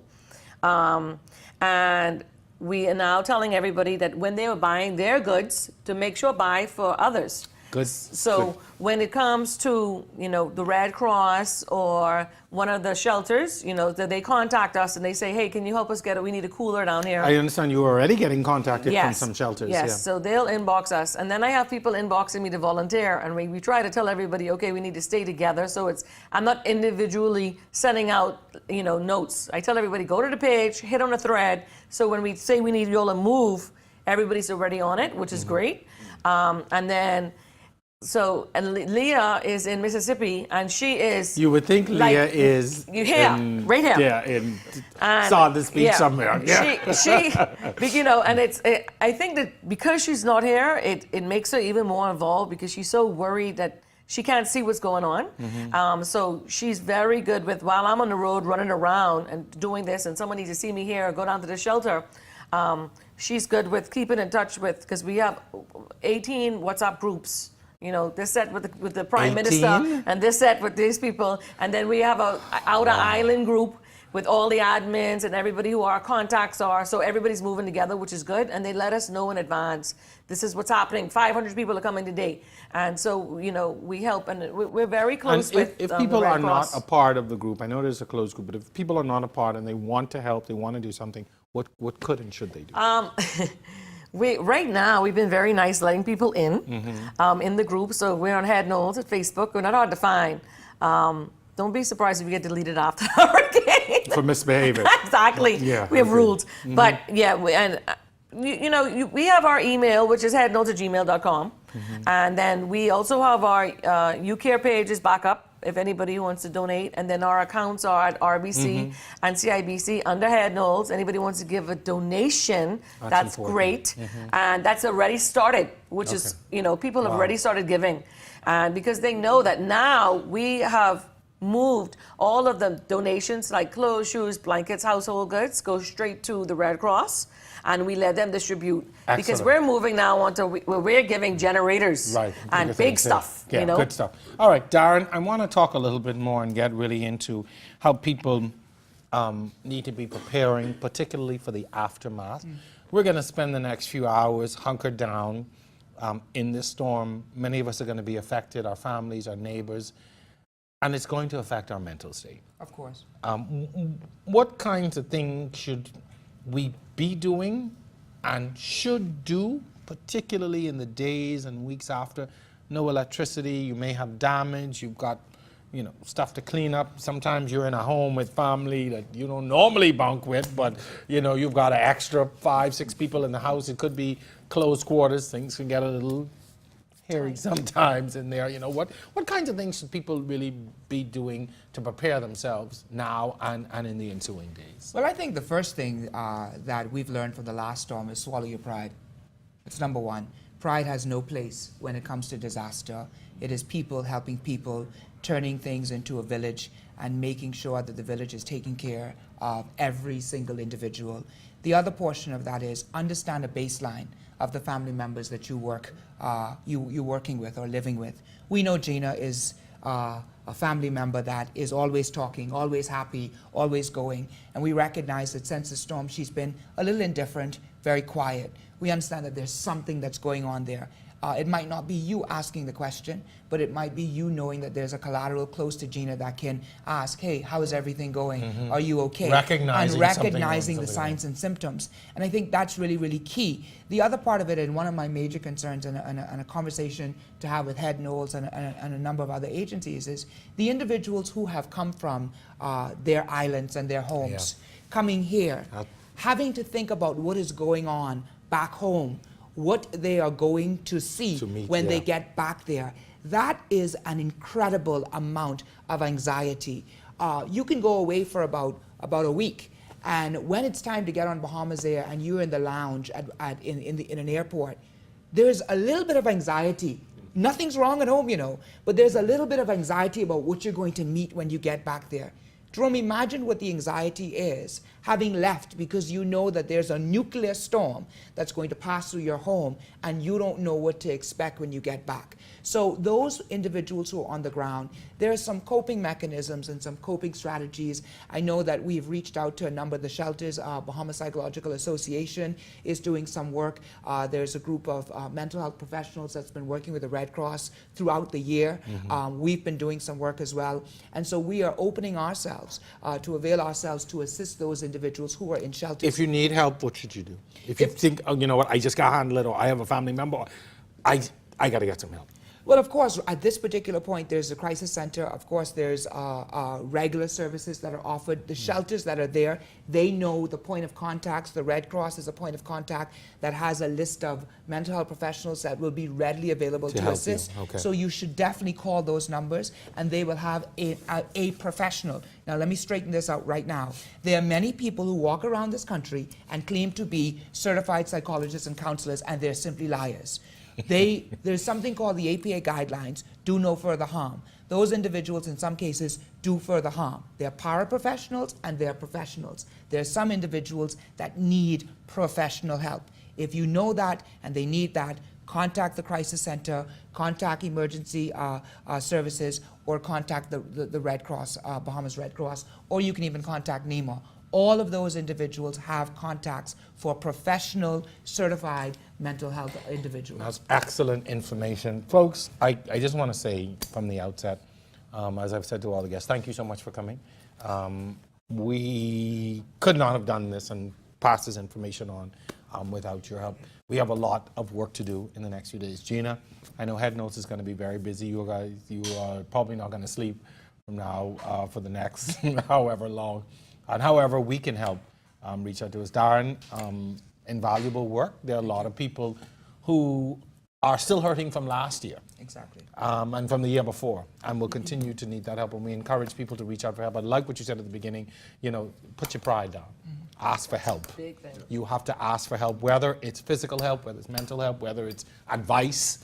And we are now telling everybody that when they were buying their goods, to make sure buy for others. Good. So when it comes to, the Red Cross or one of the shelters, that they contact us and they say, hey, can you help us we need a cooler down here. I understand you were already getting contacted from some shelters. Yes, Yeah. so they'll inbox us. And then I have people inboxing me to volunteer. And we try to tell everybody, okay, we need to stay together. So I'm not individually sending out, notes. I tell everybody, go to the page, hit on a thread. So when we say we need you all to move, everybody's already on it, which is great. And then... and Leah is in Mississippi, and she is. You would think Leah is right here. Yeah, saw this beach somewhere. Yeah. She, and I think that because she's not here, it makes her even more involved because she's so worried that she can't see what's going on. So she's very good with, while I'm on the road running around and doing this, and someone needs to see me here or go down to the shelter. She's good with keeping in touch with, because we have 18 WhatsApp groups. This set with the Prime 18? Minister, and this set with these people. And then we have a outer island group with all the admins and everybody who our contacts are. So everybody's moving together, which is good. And they let us know in advance, this is what's happening. 500 people are coming today. And so, we help. And we're very close and with if the people Red are Cross. not a part of the group, I know there's a closed group, but if people are not a part and they want to help, they want to do something, what could and should they do? Right now, we've been very nice letting people in the group. So we're on Head Knowles at Facebook. We're not hard to find. Don't be surprised if you get deleted after the hurricane. For misbehaving. Exactly. Yeah, we have okay. rules. But yeah, we have our email, which is headnotes@gmail.com. And then we also have our UCare page is back up if anybody wants to donate. And then our accounts are at RBC and CIBC under Head Knowles. Anybody wants to give a donation, that's great. And that's already started, which is, people have already started giving. And because they know that now we have moved all of the donations like clothes, shoes, blankets, household goods, go straight to the Red Cross. and we let them distribute. Because Excellent. we're moving now on to, we're giving generators Right. and big stuff, Yeah, you know. good stuff. All right, Darren, I want to talk a little bit more and get really into how people need to be preparing, particularly for the aftermath. We're going to spend the next few hours hunkered down in this storm. Many of us are going to be affected, our families, our neighbors, and it's going to affect our mental state. Of course. What kinds of things should we be doing and should do, particularly in the days and weeks after? No electricity, you may have damage, you've got stuff to clean up. Sometimes you're in a home with family that you don't normally bunk with, but you've got an extra 5, 6 people in the house. It could be closed quarters. Things can get a little hairy sometimes in there. What kinds of things should people really be doing to prepare themselves now and in the ensuing days? Well, I think the first thing that we've learned from the last storm is swallow your pride. It's number one. Pride has no place when it comes to disaster. It is people helping people, turning things into a village and making sure that the village is taking care of every single individual. The other portion of that is understand a baseline of the family members that you're working with or living with. We know Gina is a family member that is always talking, always happy, always going, and we recognize that since the storm she's been a little indifferent, very quiet. We understand that there's something that's going on there. It might not be you asking the question, but it might be you knowing that there's a collateral close to Gina that can ask, hey, how is everything going? Are you okay? Recognizing the signs and symptoms. And I think that's really, really key. The other part of it, and one of my major concerns and a conversation to have with Head Knowles and a number of other agencies, is the individuals who have come from their islands and their homes, coming here, having to think about what is going on back home, what they are going to see when they get back there. That is an incredible amount of anxiety. You can go away for about a week, and when it's time to get on Bahamas Air and you're in the lounge in an airport, there's a little bit of anxiety. Nothing's wrong at home, but there's a little bit of anxiety about what you're going to meet when you get back there. Jerome, imagine what the anxiety is, having left because you know that there's a nuclear storm that's going to pass through your home and you don't know what to expect when you get back. So those individuals who are on the ground, there are some coping mechanisms and some coping strategies. I know that we've reached out to a number of the shelters. Bahamas Psychological Association is doing some work. There's a group of mental health professionals that's been working with the Red Cross throughout the year. We've been doing some work as well. And so we are opening ourselves to avail ourselves to assist those individuals who are in shelters. If you need help, what should you do? If you think, oh, you know what, I just got handled, or I have a family member, I got to get some help. Well, of course, at this particular point, there's a crisis center. Of course, there's regular services that are offered. The shelters that are there, they know the point of contacts. The Red Cross is a point of contact that has a list of mental health professionals that will be readily available to assist. So you should definitely call those numbers, and they will have a professional. Now, let me straighten this out right now. There are many people who walk around this country and claim to be certified psychologists and counselors, and they're simply liars. There's something called the APA guidelines, do no further harm. Those individuals in some cases do further harm. They're paraprofessionals and they're professionals. There are some individuals that need professional help. If you know that and they need that, contact the crisis center, contact emergency services, or contact the Red Cross, Bahamas Red Cross, or you can even contact NEMA. All of those individuals have contacts for professional, certified mental health individuals. That's excellent information. Folks, I just want to say from the outset, as I've said to all the guests, thank you so much for coming. We could not have done this and passed this information on without your help. We have a lot of work to do in the next few days. Gina, I know Head Notes is going to be very busy. You are probably not going to sleep from now for the next however long. And however we can help, reach out to us. Darren, invaluable work. There are a lot of people who are still hurting from last year. Exactly. And from the year before, and will continue to need that help. And we encourage people to reach out for help. I like what you said at the beginning, put your pride down. Ask for help. Big thing. You have to ask for help, whether it's physical help, whether it's mental help, whether it's advice,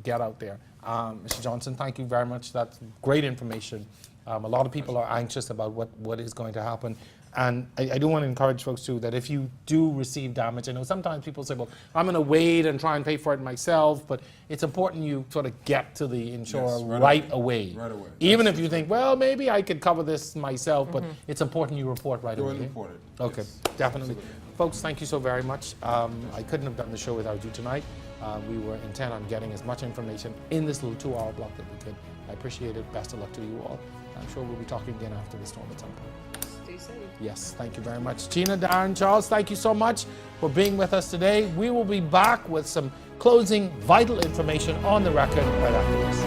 get out there. Mr. Johnson, thank you very much. That's great information. A lot of people are anxious about what is going to happen. And I do want to encourage folks too that if you do receive damage, I know sometimes people say, well, I'm going to wait and try and pay for it myself, but it's important you sort of get to the insurer right away. Right away. Even if you think, well, maybe I could cover this myself, but it's important you report right away. Report it. Okay, Yes. definitely. Folks, thank you so very much. I couldn't have done the show without you tonight. We were intent on getting as much information in this little 2-hour block that we could. I appreciate it. Best of luck to you all. I'm sure we'll be talking again after the storm at some point. Stay safe. Yes, thank you very much. Gina, Darren, Charles, thank you so much for being with us today. We will be back with some closing vital information on the record right after this.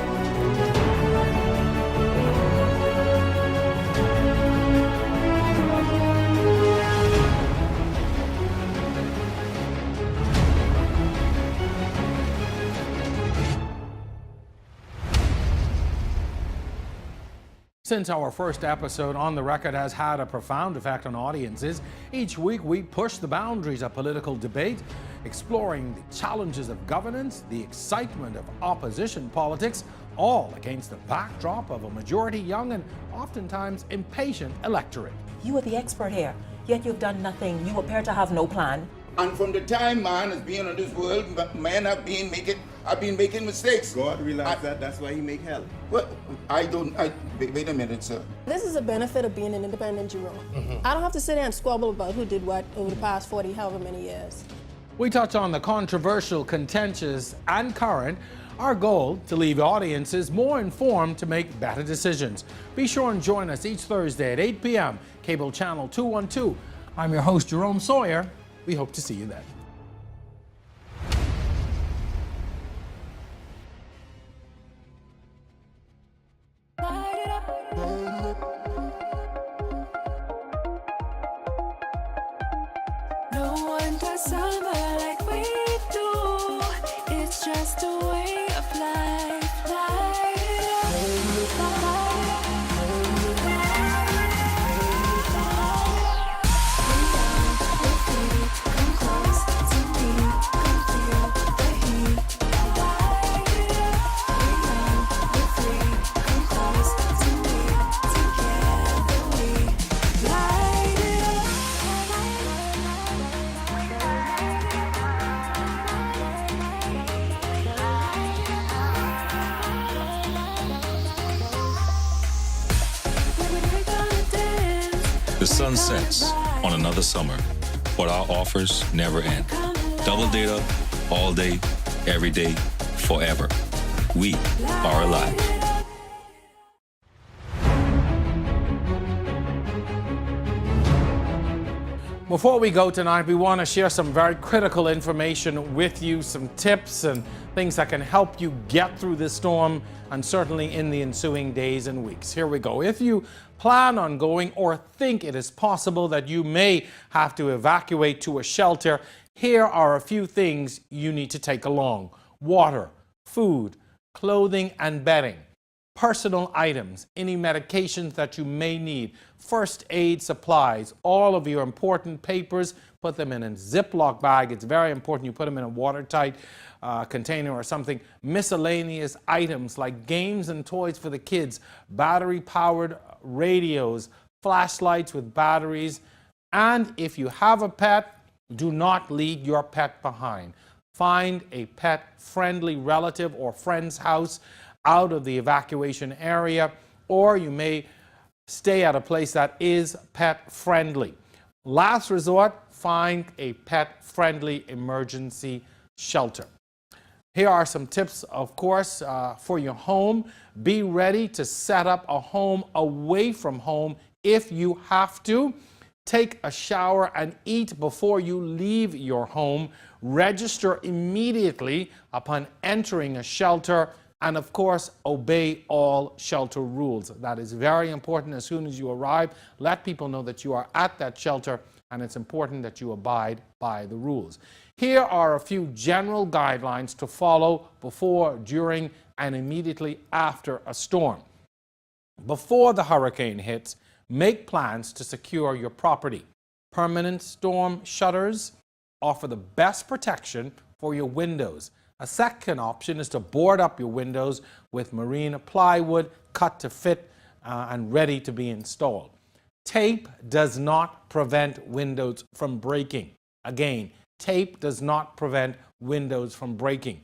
Since our first episode on the record has had a profound effect on audiences, each week we push the boundaries of political debate, exploring the challenges of governance, the excitement of opposition politics, all against the backdrop of a majority young and oftentimes impatient electorate. You are the expert here, yet you've done nothing. You appear to have no plan. And from the time man has been on this world, men have been making mistakes. God realized that's why he make hell. Well, wait a minute, sir. This is a benefit of being an independent juror. I don't have to sit there and squabble about who did what over the past 40, however many years. We touch on the controversial, contentious, and current. Our goal, to leave audiences more informed to make better decisions. Be sure and join us each Thursday at 8 p.m., cable channel 212. I'm your host, Jerome Sawyer. We hope to see you then. No one does summer like we do. It's just a way of life. Light it up. Come close to me. Come feel the heat. Light it up. We're free. Come close to me. Together we light it up. The sun sets on another summer, but our offers never end. Double data, all day, every day, forever. We are alive. Before we go tonight, we want to share some very critical information with you, some tips and things that can help you get through this storm and certainly in the ensuing days and weeks. Here we go. If you plan on going or think it is possible that you may have to evacuate to a shelter, here are a few things you need to take along: water, food, clothing and bedding, personal items, any medications that you may need, first aid supplies, all of your important papers, put them in a Ziploc bag. It's very important you put them in a watertight container or something. Miscellaneous items like games and toys for the kids, battery-powered radios, flashlights with batteries, and if you have a pet, do not leave your pet behind. Find a pet-friendly relative or friend's house out of the evacuation area, or you may stay at a place that is pet-friendly. Last resort, find a pet-friendly emergency shelter. Here are some tips, of course, for your home. Be ready to set up a home away from home if you have to. Take a shower and eat before you leave your home. Register immediately upon entering a shelter. And of course, obey all shelter rules. That is very important. As soon as you arrive, let people know that you are at that shelter, and it's important that you abide by the rules. Here are a few general guidelines to follow before, during, and immediately after a storm. Before the hurricane hits, make plans to secure your property. Permanent storm shutters offer the best protection for your windows. A second option is to board up your windows with marine plywood cut to fit and ready to be installed. Tape does not prevent windows from breaking. Again, tape does not prevent windows from breaking.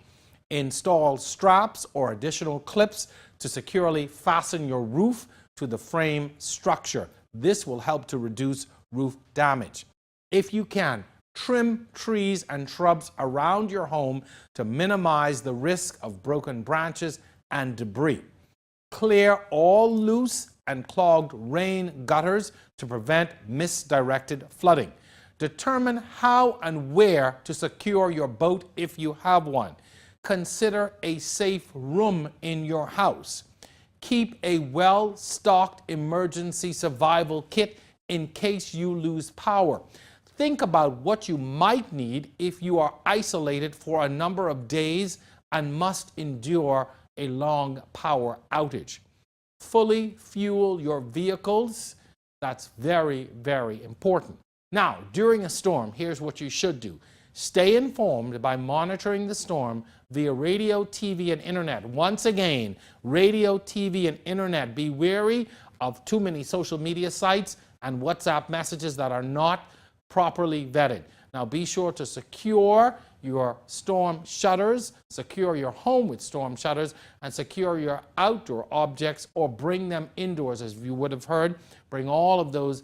Install straps or additional clips to securely fasten your roof to the frame structure. This will help to reduce roof damage. If you can, trim trees and shrubs around your home to minimize the risk of broken branches and debris. Clear all loose and clogged rain gutters to prevent misdirected flooding. Determine how and where to secure your boat if you have one. Consider a safe room in your house. Keep a well-stocked emergency survival kit in case you lose power. Think about what you might need if you are isolated for a number of days and must endure a long power outage. Fully fuel your vehicles. That's very, very important. Now, during a storm, here's what you should do. Stay informed by monitoring the storm via radio, TV, and internet. Once again, radio, TV, and internet. Be wary of too many social media sites and WhatsApp messages that are not properly vetted. Now, be sure to secure your storm shutters, secure your home with storm shutters, and secure your outdoor objects or bring them indoors. As you would have heard, bring all of those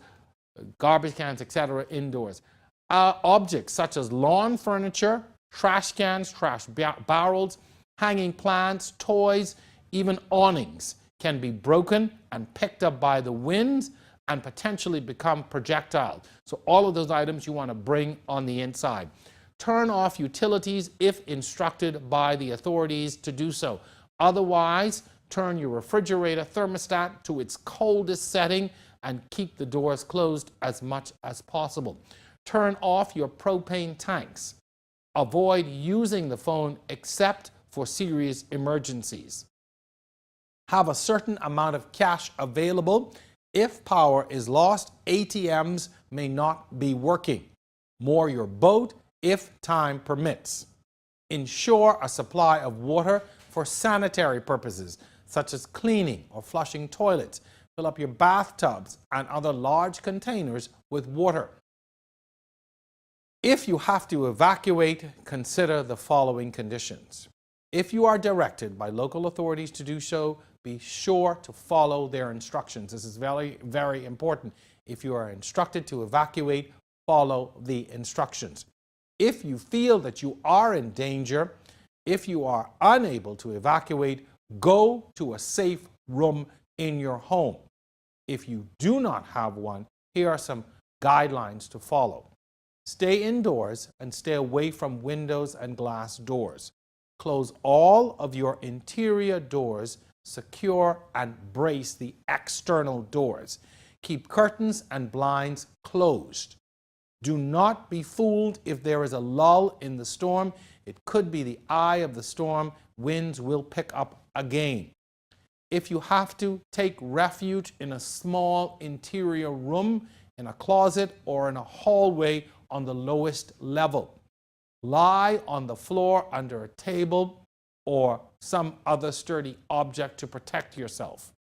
garbage cans, etc. indoors. Objects such as lawn furniture, trash cans, trash barrels, hanging plants, toys, even awnings can be broken and picked up by the wind and potentially become projectile. So all of those items you want to bring on the inside. Turn off utilities if instructed by the authorities to do so. Otherwise, turn your refrigerator thermostat to its coldest setting and keep the doors closed as much as possible. Turn off your propane tanks. Avoid using the phone except for serious emergencies. Have a certain amount of cash available. If power is lost, ATMs may not be working. Moor your boat if time permits. Ensure a supply of water for sanitary purposes, such as cleaning or flushing toilets. Fill up your bathtubs and other large containers with water. If you have to evacuate, consider the following conditions. If you are directed by local authorities to do so, be sure to follow their instructions. This is very, very important. If you are instructed to evacuate, follow the instructions. If you feel that you are in danger, if you are unable to evacuate, go to a safe room in your home. If you do not have one, here are some guidelines to follow. Stay indoors and stay away from windows and glass doors. Close all of your interior doors, secure and brace the external doors. Keep curtains and blinds closed. Do not be fooled if there is a lull in the storm. It could be the eye of the storm. Winds will pick up again. If you have to, take refuge in a small interior room, in a closet, or in a hallway on the lowest level. Lie on the floor under a table or some other sturdy object to protect yourself.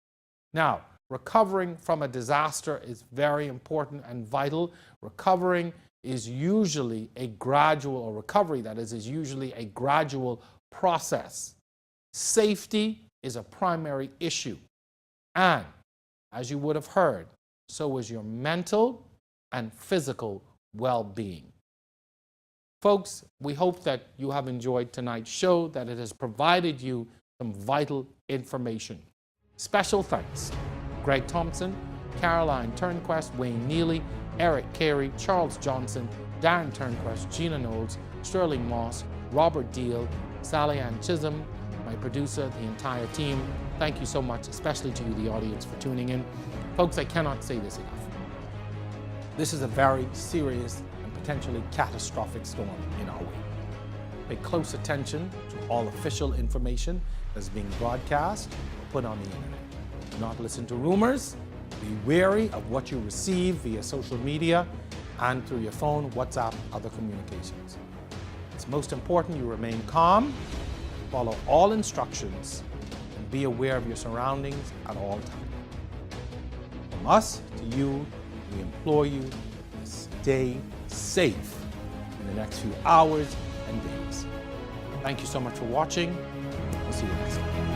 Now, recovering from a disaster is very important and vital. Recovering is usually a gradual, or recovery that is usually a gradual process. Safety is a primary issue. And, as you would have heard, so is your mental and physical well-being. Folks, we hope that you have enjoyed tonight's show, that it has provided you some vital information. Special thanks. Greg Thompson, Caroline Turnquest, Wayne Neely, Eric Carey, Charles Johnson, Darren Turnquest, Gina Knowles, Sterling Moss, Robert Deal, Sally Ann Chisholm, my producer, the entire team. Thank you so much, especially to you, the audience, for tuning in. Folks, I cannot say this enough. This is a very serious and potentially catastrophic storm in our way. Pay close attention to all official information that's being broadcast or put on the internet. Do not listen to rumors. Be wary of what you receive via social media and through your phone, WhatsApp, other communications. It's most important you remain calm, follow all instructions, and be aware of your surroundings at all times. From us to you, We implore you to stay safe in the next few hours and days. Thank you so much for watching. We'll see you next time.